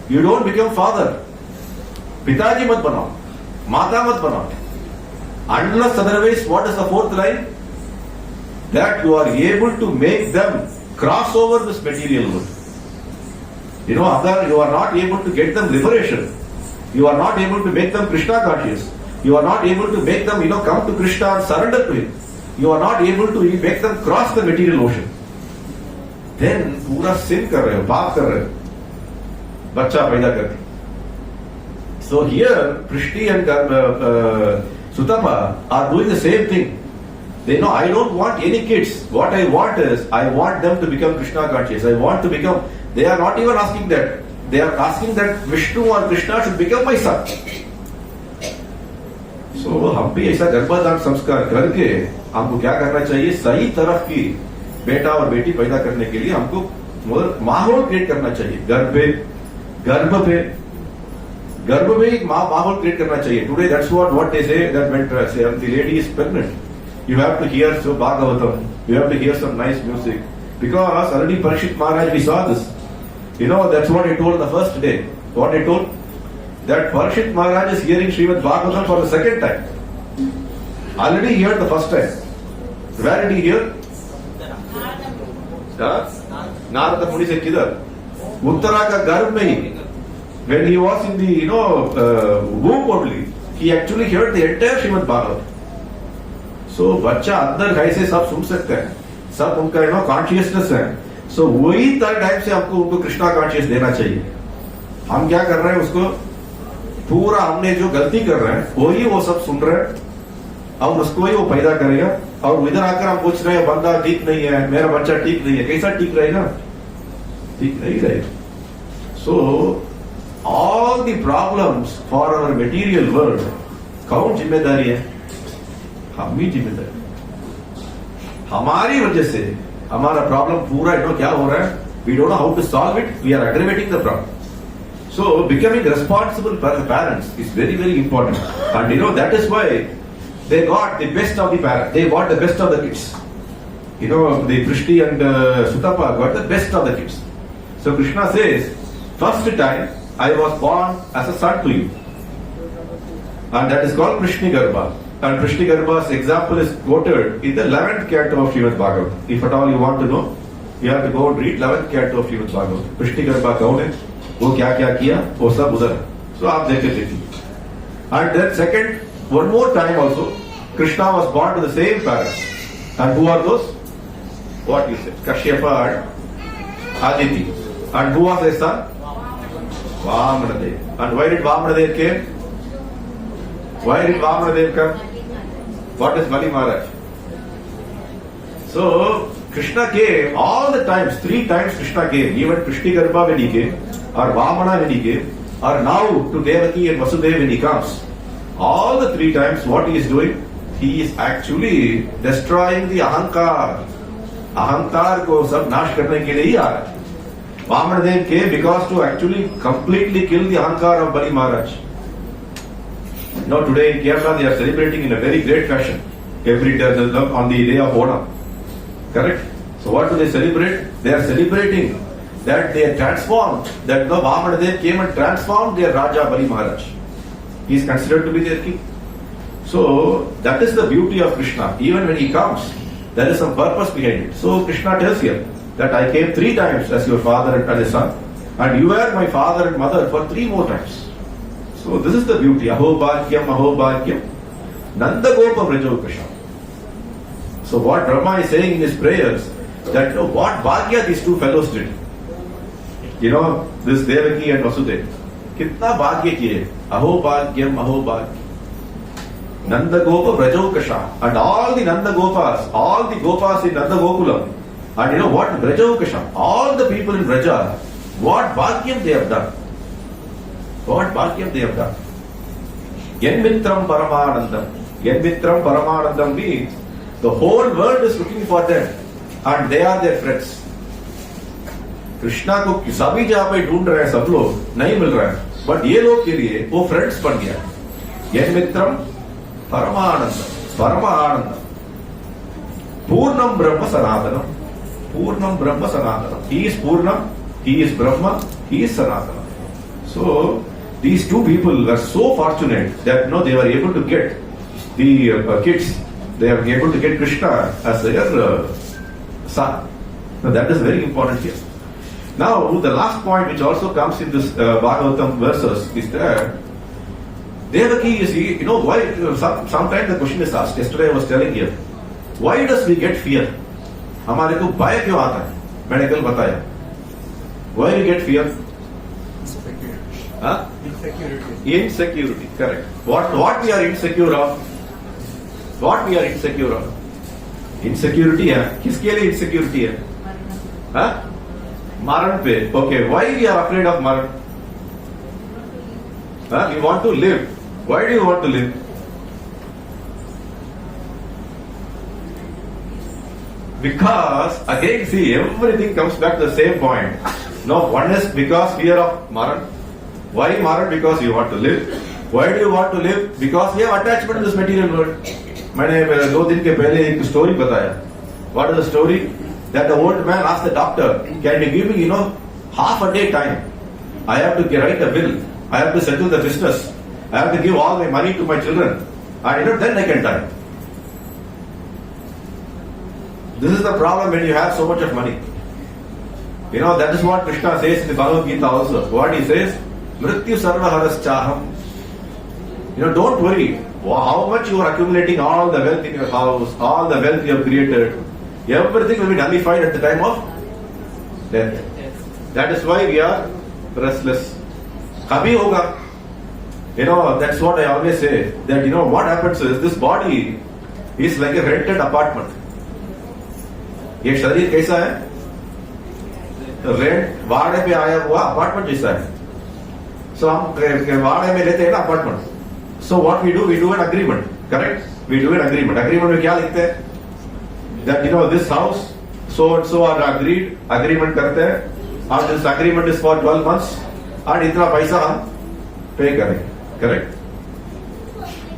You don't become father. पिताजी मत बनाओ, माता मत बनाओ. Unless otherwise, what is the fourth line? That you are able to make them cross over this material world. Other, you are not able to get them liberation. You are not able to make them Krishna conscious. You are not able to make them, come to Krishna and surrender to him. You are not able to make them cross the material ocean. Then, पूरा sin कर रहे हो, पाप कर रहे हो, बच्चा पैदा करके. So here, Prishti and Sutapa are doing the same thing. They know, I don't want any kids. What I want is, I want them to become Krishna conscious. I want to become, they are not even asking that. They are asking that Vishnu or Krishna should become my son. So, हम भी ऐसा गर्भाधान संस्कार करके हमको क्या करना चाहिए? सही तरफ की बेटा और बेटी पैदा करने के लिए हमको माहौल क्रिएट करना चाहिए. गर्भ में एक माहौल क्रिएट करना चाहिए. Today that's what they say, that when the lady is pregnant, you have to hear some Bhagavatam, you have to hear some nice music, because already Parikshit Maharaj, we saw this. That's what he told the first day. What he told? That Parikshit Maharaj is hearing Srimad Bhagavatam for the second time. Already he heard the first time. Where did he hear? Narada Muni से किधर? उत्तरा का गर्भ में ही. When he was in the womb only, he actually heard the entire Srimad Bhagavatam. So बच्चा अंदर कैसे सब सुन सकते हैं, सब उनका कॉन्शियसनेस है. So वही टाइम से हमको उनको कृष्णा कॉन्शियस देना चाहिए. हम क्या कर रहे हैं, उसको पूरा हमने जो गलती कर रहे हैं वही वो सब सुन रहे हैं, और उसको ही वो पैदा करेगा. और इधर आकर हम पूछ रहे हैं बंदा ठीक नहीं है, मेरा बच्चा ठीक नहीं है. कैसा ठीक रहेगा? ठीक नहीं रहेगा. So all the problems for our material world, कौन जिम्मेदारी है? हम ही जिम्मेदारी. हमारी वजह से हमारा प्रॉब्लम पूरा क्या हो रहा है, we don't know how to solve it, we are aggravating the problem. So becoming responsible parents is very, very important. And that is why they got the best of the parents. They got the best of the kids. The Prishti and Sutapa got the best of the kids. So Krishna says, first time I was born as a son to you. And that is called Krishna Garbha. And Krishna Garbha's example is quoted in the 11th canto of Srimad Bhagavatam. If at all you want to know, you have to go and read 11th canto of Srimad Bhagavatam. Krishna Garbha kaun hai? वो क्या क्या किया वो सब उधर है. So आप देख लीजिए. And then second, one more time also, Krishna was born to the same parents. And who are those? What you said? Kashyapa and Aditi. And who was his son? Vamanadev. And why did Vamanadev came? Why did Vamanadev come? What is Bali Maharaj? So Krishna came all the times. 3 times Krishna came. Even Krishna Garbha when he came, or Vamana when he came, or now to Devaki and Vasudeva when he comes. All the 3 times what he is doing? He is actually destroying the ahankar. Ahankar ko sab nash karne ke liye hi aa raha hai. Vamanadev came because to actually completely kill the ahankar of Bali Maharaj. Now today in Kerala they are celebrating in a very great fashion. Every day on the day of Onam. Correct? So what do they celebrate? They are celebrating that they are transformed. That the Vamanadev came and transformed their Raja Bali Maharaj. He is considered to be their king. So that is the beauty of Krishna. Even when he comes, there is some purpose behind it. So Krishna tells here that I came 3 times as your father and as a son, and you were my father and mother for 3 more times. So this is the beauty. Aho bhagyam, Nanda Gopa Vrajo Krishna. So what Brahma is saying in his prayers, that what bhagya these 2 fellows did. This Devaki and Vasudeva. Kitna bhagya kiye? Aho bhagyam. Nanda Gopa Vrajo Krishna. And all the Nanda Gopas, all the Gopas in Nanda Gokulam, and what Vrajo Krishna, all the people in Vraja, what bhagyam they have done. What bhagyam they have done. Yen mitram paramanandam. Yen mitram paramanandam means the whole world is looking for them and they are their friends. Krishna को सभी जगह पे ढूंढ रहे हैं, सब लोग नहीं मिल रहे हैं, बट ये लोग के लिए वो फ्रेंड्स बन गया. यह मित्रम परमानंदम, परम आनंदम, पूर्णम ब्रह्म सनातनम, पूर्णम ब्रह्म सनातनम. He is Purnam, he is Brahma, he is Sanatana. So these 2 people were so fortunate that they were able to get the kids. They are able to get Krishna as their son. Now that is very important here. Now the last point which also comes in this Bhagavatam verses is that Devaki is, why, sometimes the question is asked, yesterday I was telling here, why does we get fear? हमारे को भय क्यों आता है? मैंने कल बताया. Why we get fear? Insecurity, correct. What we are insecure of? What we are insecure of? Insecurity है. किसके लिए insecurity है? मरण पे. Okay, why we are afraid of मरण? We want to live. Why do you want to live? Because again, see, everything comes back to the same point. No, one is because fear of maran. Why maran? Because you want to live. Why do you want to live? Because we have attachment to this material world. मैंने 2 दिन के पहले एक story बताया. What is the story? That the old man asked the doctor, can you give me, half a day time? I have to write a bill. I have to settle the business. I have to give all my money to my children. And then I can die. This is the problem when you have so much of money. That is what Krishna says in the Bhagavad Gita also. What he says, Mrityu sarva haraschaham. Don't worry how much you are accumulating, all the wealth in your house, all the wealth you have created. Everything will be nullified at the time of death. That is why we are restless. Kabhi hoga. That's what I always say. That what happens is this body is like a rented apartment. ये शरीर कैसा है? Rent भाड़े पे आया हुआ apartment जैसा है. So हम भाड़े में लेते हैं ना apartment. So what we do an agreement. Correct? We do an agreement. Agreement में क्या लिखते हैं? That this house so and so are agreement करते हैं, and this agreement is for 12 months, and इतना पैसा हम pay करें, correct?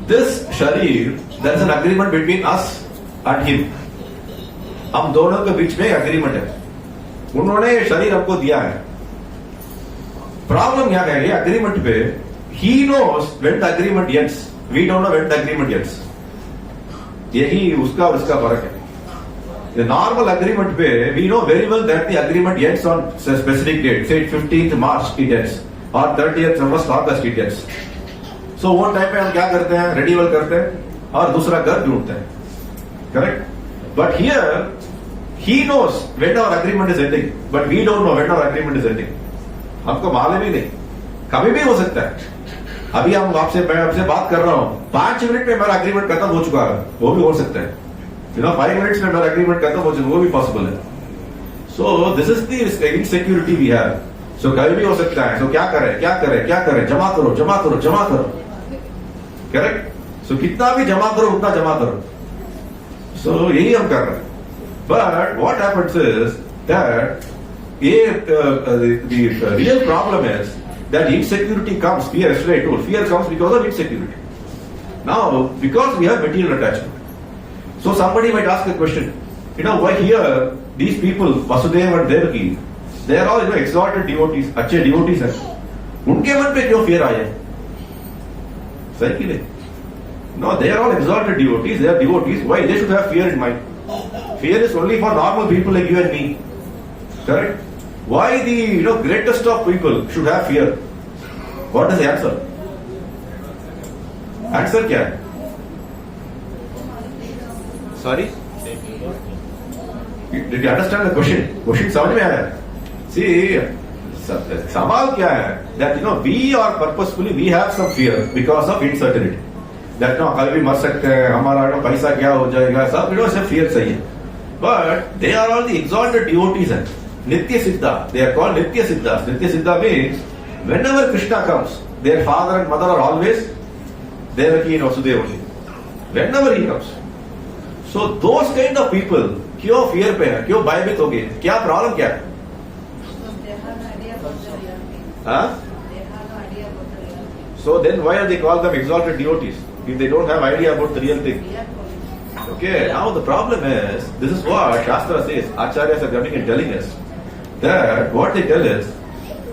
This sharir, there is an agreement between us and him. हम दोनों के बीच में agreement है. उन्होंने ये शरीर हमको दिया है. प्रॉब्लम क्या है ये अग्रीमेंट पे, he knows when the agreement ends, we don't know when the agreement ends. यही उसका और इसका फर्क है. The normal agreement पे we know very well that the agreement ends on a specific date, say 15th March it ends or 30th August it ends. So वो time पे हम क्या करते हैं, रेन्यूअल करते हैं और दूसरा घर ढूंढते हैं, correct? But here he knows when our agreement is ending, but we don't know when our agreement is ending. हमको मालूम ही नहीं, कभी भी हो सकता है. अभी मैं आपसे बात कर रहा हूं, 5 मिनट में मेरा एग्रीमेंट खत्म हो चुका है, वो भी हो सकता है. 5 मिनट्स में मेरा एग्रीमेंट खत्म हो चुका है, वो भी पॉसिबल है. So this is the insecurity we have. So कभी भी हो सकता है. सो क्या करें, जमा करो, करेक्ट? सो कितना भी जमा करो उतना जमा करो. सो यही हम कर रहे हैं. But what happens is that the real problem is that insecurity comes, fear, yesterday I told, fear comes because of insecurity. Now, because we have material attachment. So somebody might ask a question, why here, these people, Vasudeva and Devaki, they are all exalted devotees, अच्छे devotees हैं. उनके मन पे क्यों fear आया? सही कि नहीं? No, they are all exalted devotees, they are devotees, why they should have fear in mind? Fear is only for normal people like you and me. Correct? Why the greatest of people should have fear? What is the answer? Answer क्या है? Sorry? Did you understand the question? Question समझ में आया? See, सवाल क्या है? That we are purposefully we have some fear because of uncertainty. That कल भी मर सकते हैं, हमारा पैसा क्या हो जाएगा, सब सब fear सही है. But they are all the exalted devotees हैं. Nitya Siddha. They are called Nitya Siddhas. Nitya Siddha means whenever Krishna comes, their father and mother are always Devaki and Vasudeva only. Whenever he comes. So those kind of people, क्यों fear पे है, क्यों भयभीत हो गए, क्या problem क्या है? They have no idea about the reality. Huh? They have no idea about the reality. So then why are they called them exalted devotees if they don't have idea about the real thing? We are calling. Okay, now the problem is, this is what Shastra says, Acharyas are coming and telling us, that what they tell is,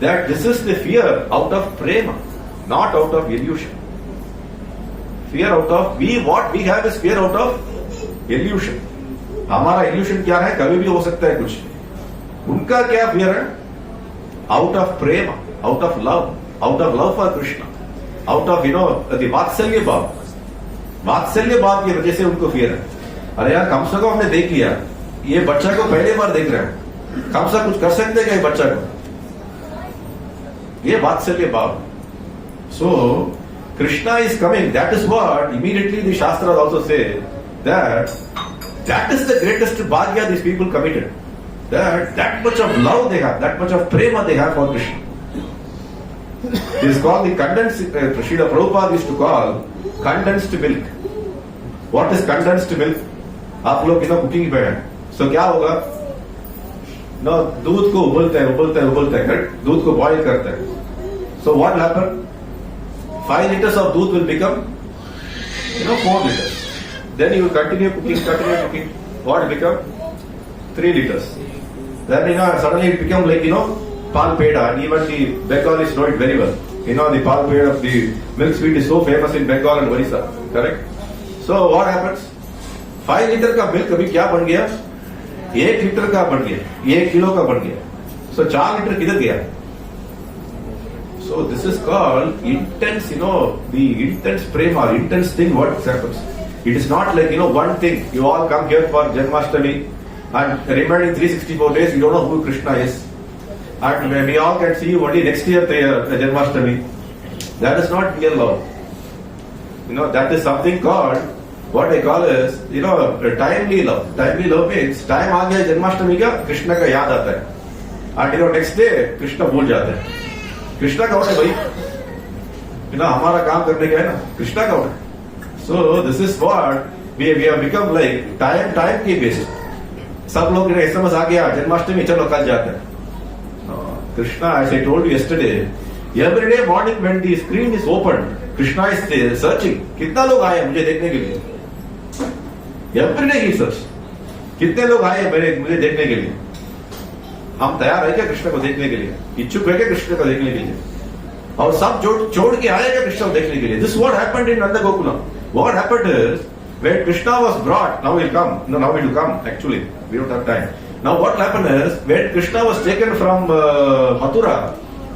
that this is the fear out of prema, not out of illusion. Fear out of, what we have is fear out of illusion. हमारा illusion क्या है, कभी भी हो सकता है कुछ. उनका क्या fear है? Out of prema, out of love for Krishna, out of the वात्सल्य भाव. वात्सल्य भाव की वजह से उनको fear है. अरे यार कम से कम हमने देख लिया, ये बच्चा को पहले बार देख रहे हैं, कम से कुछ कर सकते हैं क्या बच्चा को? ये वात्सल्य भाव. So Krishna is coming. That is what immediately the shastra also say that is the greatest bhagya this people committed. That much of love they have, that much of prema they have for Krishna. This is called the condensed. Srila Prabhupada used to call condensed milk. What is condensed milk? आप लोग cooking पे हैं, सो क्या होगा? दूध को उबलते हैं, दूध को बॉईल करते हैं. So what happen? 5 liters of दूध will become 4 liters. Then you will continue cooking. What will become? 3 liters. Then suddenly it become like pal peda, and even the Bengalis know it very well. The pal peda of the milk sweet is so famous in Bengal and Orissa. Correct? So what happens? 5 liter का milk अभी क्या बन गया? 1 litre का बन गया, 1 kilo का बन गया. So 4 लीटर किधर गया? So this is called intense, the intense prema, intense thing what happens. It is not like, one thing. You all come here for Janmashtami and remaining 364 days, you don't know who Krishna is. And we all can see you only next year, Janmashtami. That is not real love. That is something called, what I call is, timely love. Timely love means, time आ गया जन्माष्टमी का, कृष्ण का याद आता है. And next day, Krishna भूल जाते हैं. कृष्ण कौन है भाई? हमारा काम करने का है ना, कृष्ण कौन है? So this is what we have become like time के based. सब लोग SMS आ गया जन्माष्टमी चलो कल जाते हैं. Krishna, as I told you yesterday, every day morning when the screen is opened, Krishna is searching. कितना लोग आए मुझे देखने के लिए? Every day he searches. कितने लोग आए मुझे देखने के लिए? हम तैयार है क्या कृष्ण को देखने के लिए? इच्छुक है क्या कृष्ण को देखने के लिए? और सब छोड़ के आए क्या कृष्ण को देखने के लिए? This is what happened in Nanda Gokula. What happened is when Krishna was brought, now he'll come. No, now he will come. Actually, we don't have time. Now what happened is when Krishna was taken from Mathura,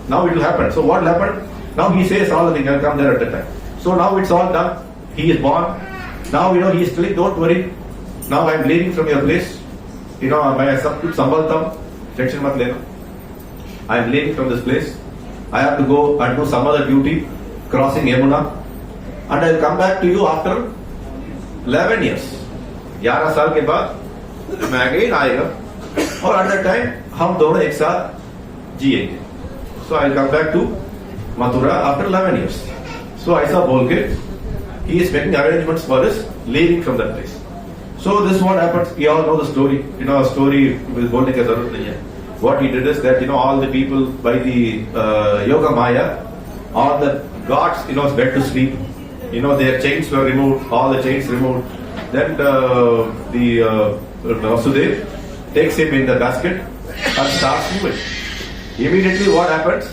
now it will happen. So what happened? Now he says all the things will come there at that time. So now it's all done. He is born. Now he is telling, don't worry. Now I am leaving from your place. मैं सब कुछ संभालता हूँ. Tension मत लेना. I am leaving from this place. I have to go and do some other duty, crossing Yamuna, and I will come back to you after 11 years. 11 साल के बाद मैं अगेन आएगा. और at that time हम दोनों एक साथ जिएंगे. So I'll come back to Mathura after 11 years. So ऐसा बोल के he is making arrangements for his leaving from that place. So this is what happens. You all know the story. Story बोलने की जरूरत नहीं है. What he did is that all the people by the Yoga Maya, all the gods went to sleep. Their chains were removed, all the chains removed. Then the Vasudev takes him in the basket and starts moving. Immediately what happens?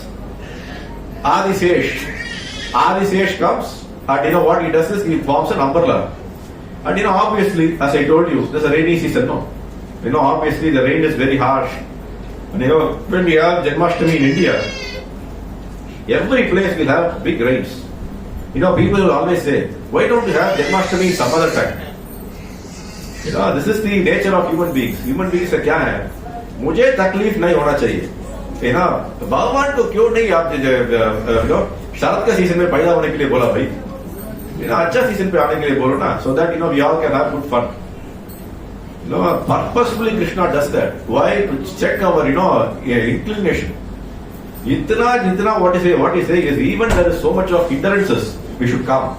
Adisesh comes and what he does is he forms an umbrella. And obviously, as I told you, there's a rainy season, no? Obviously the rain is very harsh. And when we have Janmashtami in India, every place will have big rains. People will always say, why don't you have Janmashtami some other time? This is the nature of human beings. Human beings का क्या है? मुझे तकलीफ नहीं होना चाहिए. भगवान को क्यों नहीं आप शरद का सीजन में पैदा होने के लिए बोला भाई? अच्छा सीजन पे आने के लिए बोलो ना, so that we all can have good fun. Purposefully Krishna does that. Why? To check our inclination. Jitna what he saying is even there is so much of hindrances, we should come.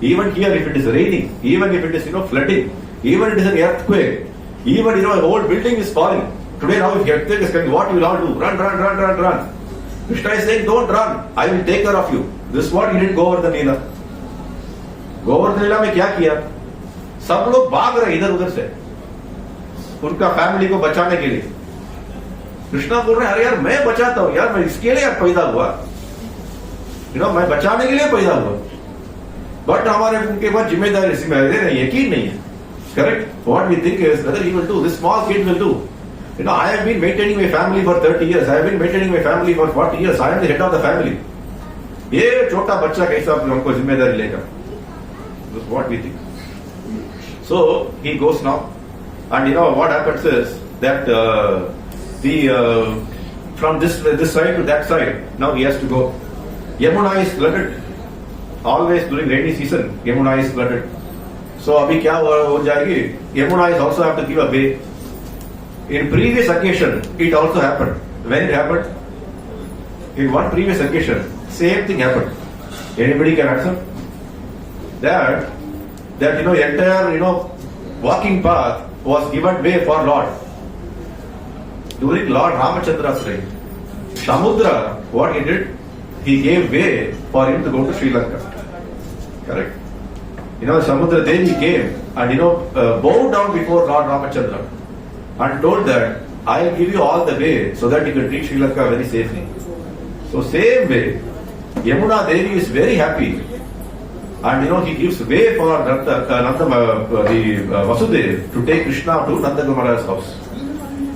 Even here, if it is raining, even if it is flooding, even if it is an earthquake, even a whole building is falling. Today now if earthquake is coming, what you will all do? Run. Krishna is saying, don't run. I will take care of you. This is what he did Govardhan Leela. Govardhan Leela में क्या किया? सब लोग भाग रहे इधर उधर से उनका फैमिली को बचाने के लिए. कृष्णा बोल रहे अरे यार मैं बचाता हूं यार, मैं इसके लिए पैदा हुआ, मैं बचाने के लिए पैदा हुआ. बट हमारे उनके पास जिम्मेदारी नहीं, यकीन नहीं है. Correct? What we think is whether he will do, this small kid will do. I have been maintaining my family for 30 years. I have been maintaining my family for 40 years. I am the head of the family. ये छोटा बच्चा कैसा हमको जिम्मेदारी लेगा? This is what we think. So he goes now, and what happens is that from this side to that side, now he has to go. Yamuna is flooded. Always during rainy season, Yamuna is flooded. So अभी क्या हो जाएगी? Yamuna is also have to give a way. In previous occasion, it also happened. When it happened? In one previous occasion, same thing happened. Anybody can answer? That entire walking path was given way for Lord. During Lord Ramachandra's reign, Samudra, what he did, he gave way for him to go to Sri Lanka. Correct? Samudra Devi came and bowed down before Lord Ramachandra and told that I will give you all the way so that you can reach Sri Lanka very safely. So same way, Yamuna Devi is very happy, and he gives way for Vasudev to take Krishna to Nanda Gomara's house.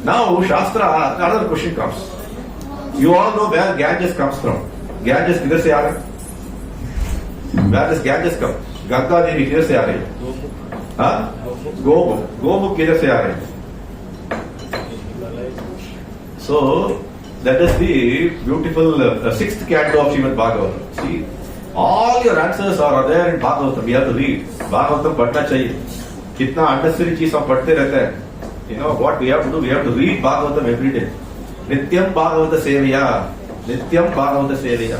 Now Shastra, another question comes. You all know where Ganges comes from. Ganges किधर से आ रहे? Where does Ganges come? Ganga Devi किधर से आ रही है? गोमुख किधर से आ रहे हैं? So that is the beautiful sixth canto of Srimad Bhagavatam. See, all your answers are there in Bhagavatam. We have to read. Bhagavatam पढ़ना चाहिए. कितना unnecessary चीज हम पढ़ते रहते हैं. What we have to do? We have to read Bhagavatam every day. Nityam Bhagavata Sevaya. Nityam Bhagavata Sevaya.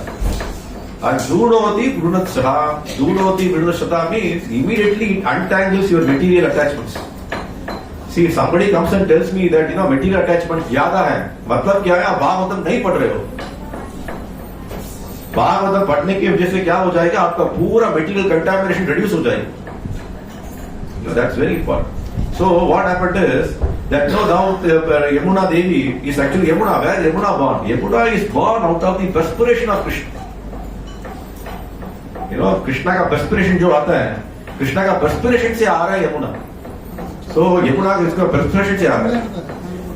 And Dhunoti Brunatsaha means immediately it untangles your material attachments. See, if somebody comes and tells me that material attachment ज्यादा है, मतलब क्या है? आप भागवतम नहीं पढ़ रहे हो. भागवतम पढ़ने की वजह से क्या हो जाएगा? आपका पूरा मटेरियल कंटामिनेशन रिड्यूस हो जाएगा. That's very important. So what happened is that now Yamuna Devi is actually Yamuna. Where is Yamuna born? Yamuna is born out of the perspiration of Krishna. Krishna का perspiration जो आता है, Krishna का perspiration से आ रहा है Yamuna. So Yamuna इसका perspiration से आ रहा है.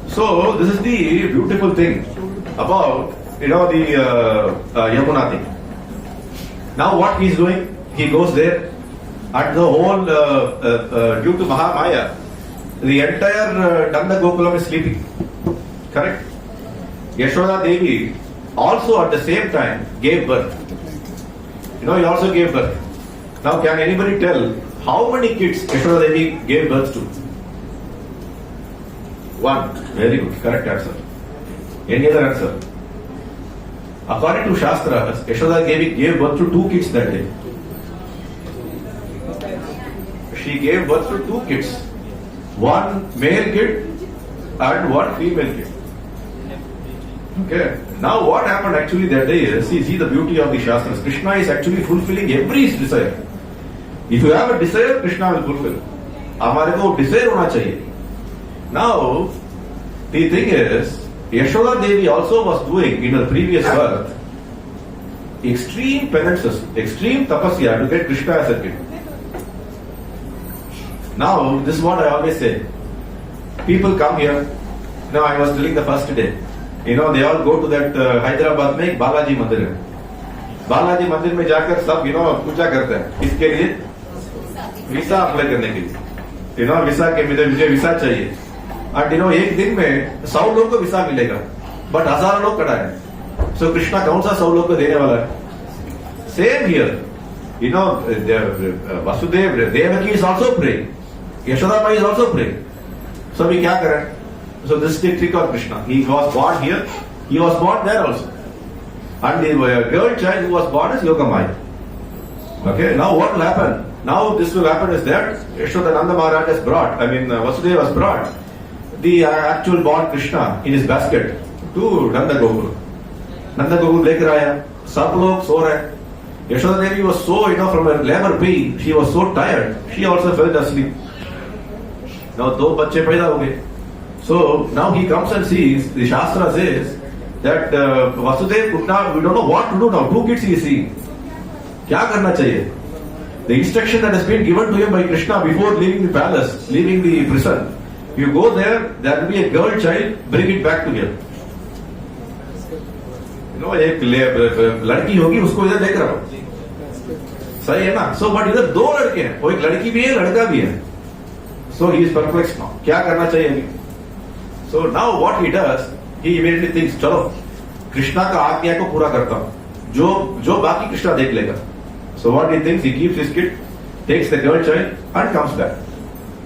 So this is the beautiful thing about the Yamuna thing. Now what he is doing? He goes there. And the whole, due to Mahamaya, the entire Nanda Gokulam is sleeping. Correct? Yashoda Devi also at the same time gave birth. He also gave birth. Now can anybody tell how many kids Yashoda Devi gave birth to? One. Very good. Correct answer. Any other answer? According to Shastras, Yashoda Devi gave birth to 2 kids that day. She gave birth to 2 kids. One male kid and one female kid. Okay. Now what happened actually that day is, see the beauty of the Shastras. Krishna is actually fulfilling every desire. If you have a desire, Krishna will fulfill. हमारे को desire होना चाहिए. Now, the thing is, Yashoda Devi also was doing in her previous birth extreme penances, extreme tapasya to get Krishna as a kid. Now, this is what I always say. People come here. Now, I was telling the first day. They all go to that Hyderabad में एक बालाजी मंदिर है. बालाजी मंदिर में जाकर सब पूजा करते हैं. इसके लिए वीसा अप्लाई करने के लिए. वीसा के मुझे वीसा चाहिए. और एक दिन में 100 लोग को वीसा मिलेगा. बट 1000 लोग खड़ा है. सो कृष्णा कौन सा 100 लोग को देने वाला है? Same here. Vasudev, Devaki is also praying. Yashoda Mai is also praying. So we क्या करें? So this is the trick of Krishna. He was born here. He was born there also. And the girl child who was born is Yogamaya. Okay. Now what will happen? Now this will happen is that Yashodananda Maharaj has brought. Vasudeva has brought the actual born Krishna in his basket to Nanda Gokul. Nanda Gokul लेकर आया. सब लोग सो रहे. Yashoda Devi was so, from her labor pain, she was so tired, she also fell asleep. Now, 2 बच्चे पैदा हो गए. So, now he comes and sees, the Shastra says, that Vasudeva could not, we don't know what to do now. 2 kids he is seeing. क्या करना चाहिए? The instruction that has been given to him by Krishna before leaving the palace, leaving the prison. You go there will be a girl child, bring it back to here. एक लड़की होगी, उसको इधर देख रहा हूं. सही है ना? सो बट इधर 2 लड़के हैं. वो एक लड़की भी है, लड़का भी है. सो ही इज परप्लेक्स नाउ. क्या करना चाहिए अभी? So now what he does, he immediately thinks, चलो कृष्णा का आज्ञा को पूरा करता हूं. जो बाकी कृष्णा देख लेगा. So what he thinks, he keeps his kid, takes the girl child and comes back.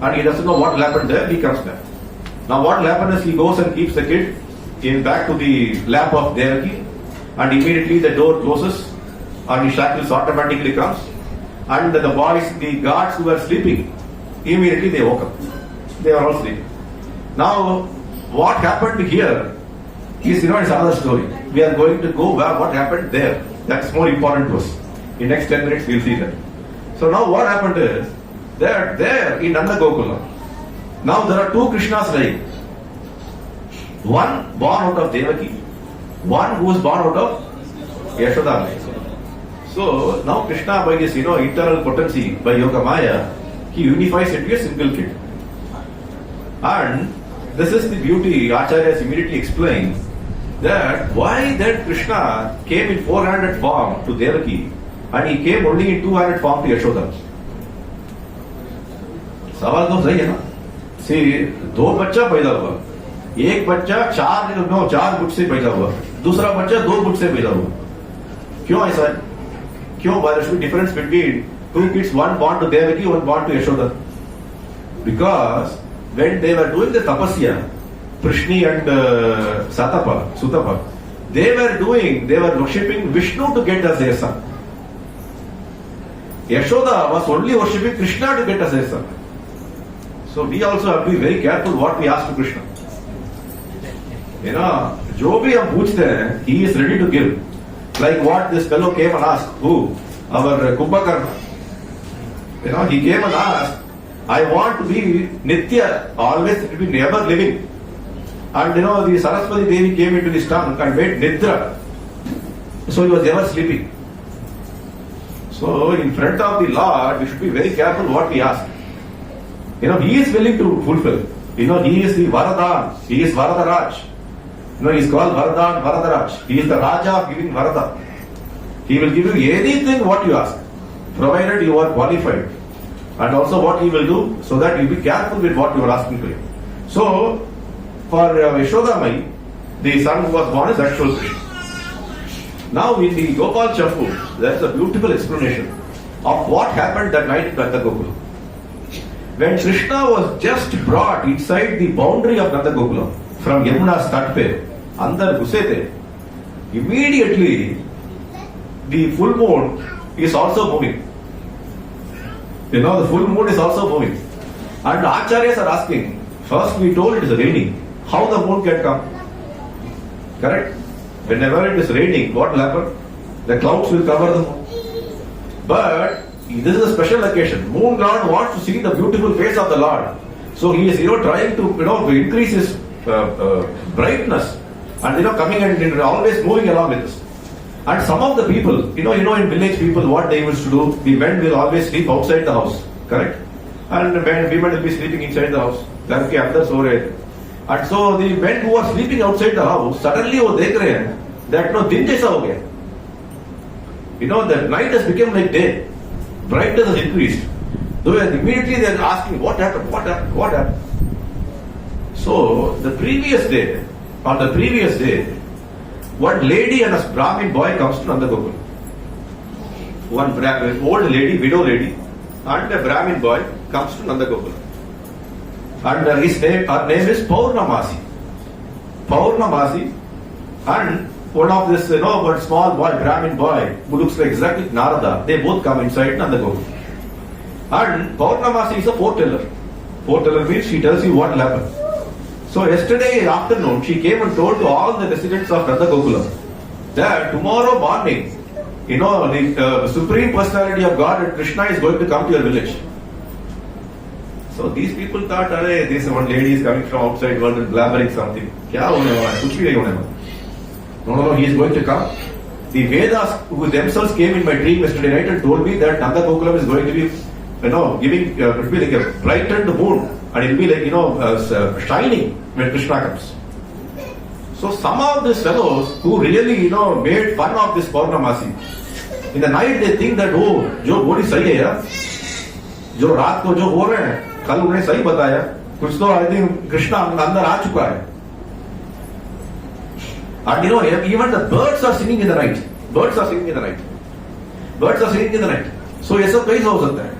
And he doesn't know what will happen there. He comes back. Now what will happen is he goes and keeps the kid in back to the lap of Devaki. And immediately the door closes and the shackles automatically comes, and the boys, the guards who were sleeping, immediately they woke up. They were all sleeping. Now, what happened here is, it's another story. We are going to go back what happened there. That's more important to us. In next 10 minutes we'll see that. So now what happened is, that there in Nanda Gokula, now there are 2 Krishnas lying. One born out of Devaki, one who was born out of Yashoda. So now Krishna, by this internal potency, by Yoga Maya, he unifies into a single kid. And this is the beauty. Acharya has immediately explained that why that Krishna came in 400 form to Devaki and he came only in 200 form to Yashoda. सवाल तो सही है ना? See, 2 बच्चा पैदा हुआ. एक बच्चा 4 गुट से पैदा हुआ, दूसरा बच्चा 2 गुट से पैदा हुआ. क्यों ऐसा है? क्यों? Why there should be difference between 2 kids, one born to Devaki, one born to Yashoda? Because when they were doing the tapasya, Prishni and Sutapa, they were worshipping Vishnu to get as their son. Yashoda was only worshipping Krishna to get as their son. So we also have to be very careful what we ask to Krishna. You know, जो भी हम पूछते हैं, he is ready to give. Like what this fellow came and asked, who? Our Kumbhakarna. You know, he came and asked, I want to be Nitya, always to be never living. And you know, the Saraswati Devi came into his tongue and made Nidra. So he was never sleeping. So in front of the Lord, we should be very careful what we ask. You know, he is willing to fulfill. You know, he is the Varadan. He is Varadaraj. You know, he is called Varadan, Varadaraj. He is the Raja of giving Varada. He will give you anything what you ask, provided you are qualified. And also what he will do, so that you be careful with what you are asking to him. So, for Yashodamai, the son who was born is actual Krishna. Now in the Gopal Champu, there is a beautiful explanation of what happened that night in Nanda Gokula. When Krishna was just brought inside the boundary of Nanda Gokula, from Yamuna's Tatpe, Andar Gusete, immediately the full moon is also moving. You know, the full moon is also moving. And the Acharyas are asking, first we told it is raining, how the moon can come? Correct? Whenever it is raining, what will happen? The clouds will cover the moon. But this is a special occasion. Moon Lord wants to see the beautiful face of the Lord. So he is, trying to, increase his brightness and, coming and always moving along with us. And some of the people, in village people, what they used to do, the men will always sleep outside the house. Correct? And when women will be sleeping inside the house. And so the men who are sleeping outside the house, suddenly they dekh that din jaisa ho gaya. The night has become like day. Brightness has increased. So immediately they are asking, what happened? What happened? What happened? So on the previous day, one lady and a Brahmin boy comes to Nanda Gokula. One old lady, widow lady, and a Brahmin boy comes to Nanda Gokula. And her name is Purnamasi. Purnamasi, and one of this, one small boy, Brahmin boy, who looks like exactly Narada, they both come inside Nanda Gokula. And Purnamasi is a foreteller. Foreteller means she tells you what will happen. So yesterday afternoon, she came and told to all the residents of Nanda Gokula that tomorrow morning, the Supreme Personality of God and Krishna is going to come to your village. So these people thought, this one lady is coming from outside world and blabbering something. No, he is going to come. The Vedas, who themselves came in my dream yesterday night and told me that Nanda Gokulam is going to be, giving, it will be like a brightened moon. And it will be like, shining when Krishna comes. So some of these fellows who really, made fun of this Purnamasi, in the night they think that, jo boli sahi hai yaar, jo raat ko jo ho rahe hain, kal unhe sahi bataya, kuch to I think Krishna andar aa chuka hai. And even the birds are singing in the night. Birds are singing in the night. Birds are singing in the night. So yes, a place ho sakta hai.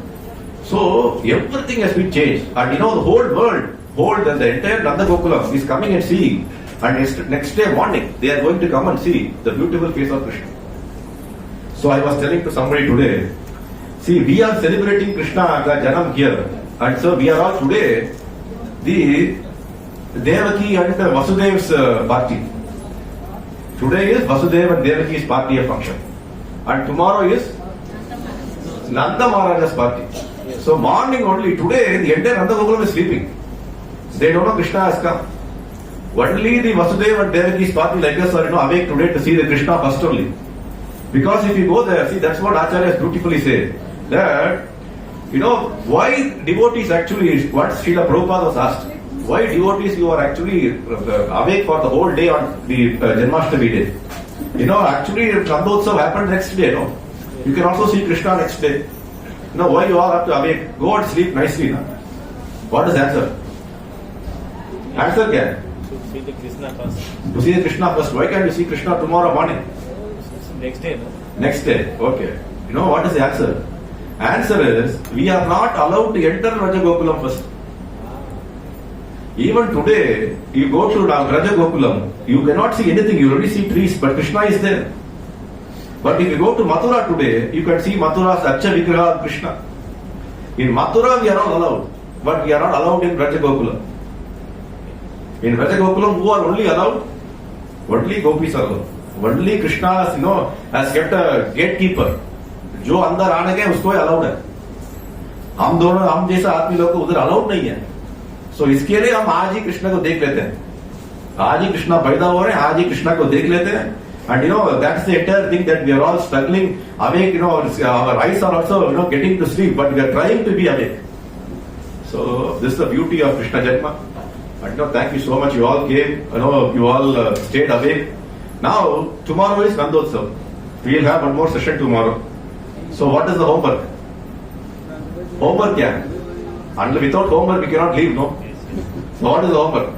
So everything has been changed, and the whole world, the entire Nanda Gokulam is coming and seeing, and next day morning they are going to come and see the beautiful face of Krishna. So I was telling to somebody today, see, we are celebrating Krishna Janam here, and so we are all today the Devaki and Vasudev's party. Today is Vasudeva and Devaki's party of function, and tomorrow is Nanda Maharaja's party. So morning only, today the entire Nanda Gokulam is sleeping. They don't know Krishna has come. Only the Vasudeva and Devaki's party like us are awake today to see the Krishna first only. Because if you go there, see, that's what Acharyas beautifully say. That, why devotees actually, what Srila Prabhupada was asked, why devotees you are actually awake for the whole day on the Janmashtami day. Actually Nandotsav happened next day, You can also see Krishna next day. Why you all have to awake? Go and sleep nicely. What is the answer? Answer kya? To see the Krishna first. To see the Krishna first. Why can't you see Krishna tomorrow morning? Next day, no? Next day. Okay. What is the answer? Answer is, we are not allowed to enter Raja Gokulam first. Even today, you go to Raja Gokulam, you cannot see anything. You only see trees, but Krishna is there. But if you go to Mathura today, you can see Mathura's Acha Vigraha Krishna. In Mathura, we are all allowed. but we are not allowed in Vrajagokulam. In Vrajagokulam, who are only allowed? Only gopis are allowed. Only Krishna, has kept a gatekeeper. जो अंदर आने के उसको allowed है. हम जैसा आदमी लोग को उधर अलाउड नहीं है. सो इसके लिए हम आज ही कृष्णा को देख लेते हैं. आज ही कृष्णा पैदा हो रहे हैं, आज ही कृष्णा को देख लेते हैं. And that's the entire thing that we are all struggling awake. Our eyes are also getting to sleep, but we are trying to be awake. So this is the beauty of Krishna Janma. And thank you so much. You all came. You all stayed awake. Now tomorrow is Nandotsav. We will have one more session tomorrow. So what is the homework? Homework kya hai? And without homework we cannot leave, no? So what is the homework?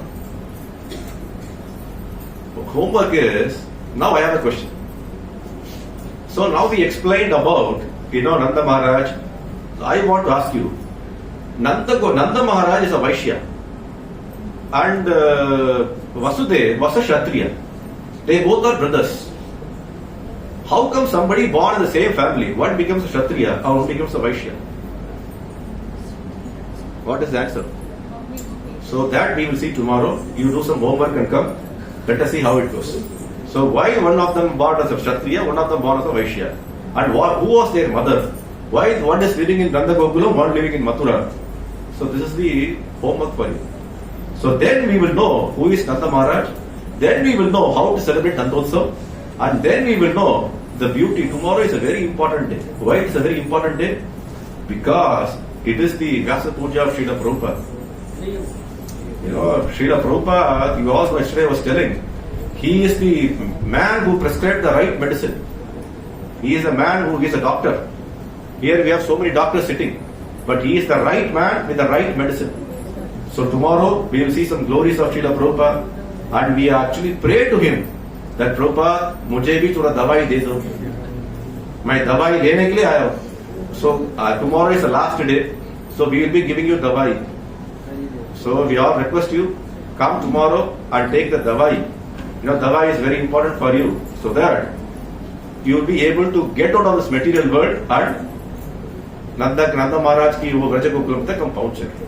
Homework is, now I have a question. So now we explained about, Nanda Maharaj. I want to ask you, Nanda Maharaj is a Vaishya and Vasudev was a Kshatriya. They both are brothers. How come somebody born in the same family, one becomes a Kshatriya or one becomes a Vaishya? What is the answer? So that we will see tomorrow. You do some homework and come. Let us see how it goes. So why one of them born as a Kshatriya, one of them born as a Vaishya? And who was their mother? Why one is living in Nanda Gokulam, one living in Mathura? So this is the homework for you. So then we will know who is Nanda Maharaj. Then we will know how to celebrate Nandotsav. And then we will know the beauty. Tomorrow is a very important day. Why it is a very important day? Because it is the Vyasa Puja of Srila Prabhupada. Srila Prabhupada, you also yesterday was telling, he is the man who prescribed the right medicine. He is a man who is a doctor. Here we have so many doctors sitting. But he is the right man with the right medicine. So tomorrow we will see some glories of Srila Prabhupada. And we actually pray to him that Prabhupada, मुझे भी थोड़ा दवाई दे दो. मैं दवाई लेने के लिए आया हूँ. So tomorrow is the last day. So we will be giving you dawai. So we all request you, come tomorrow and take the dawai. Dawai is very important for you. So that you will be able to get out of this material world and Nanda Maharaj ki wo Vrajagokulam tak hum pahunch सके.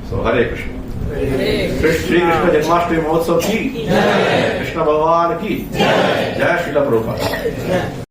So Hare Krishna. Shri Krishna Janmashtami Mahotsav ki Krishna Bhagavan ki Jai Srila Prabhupada.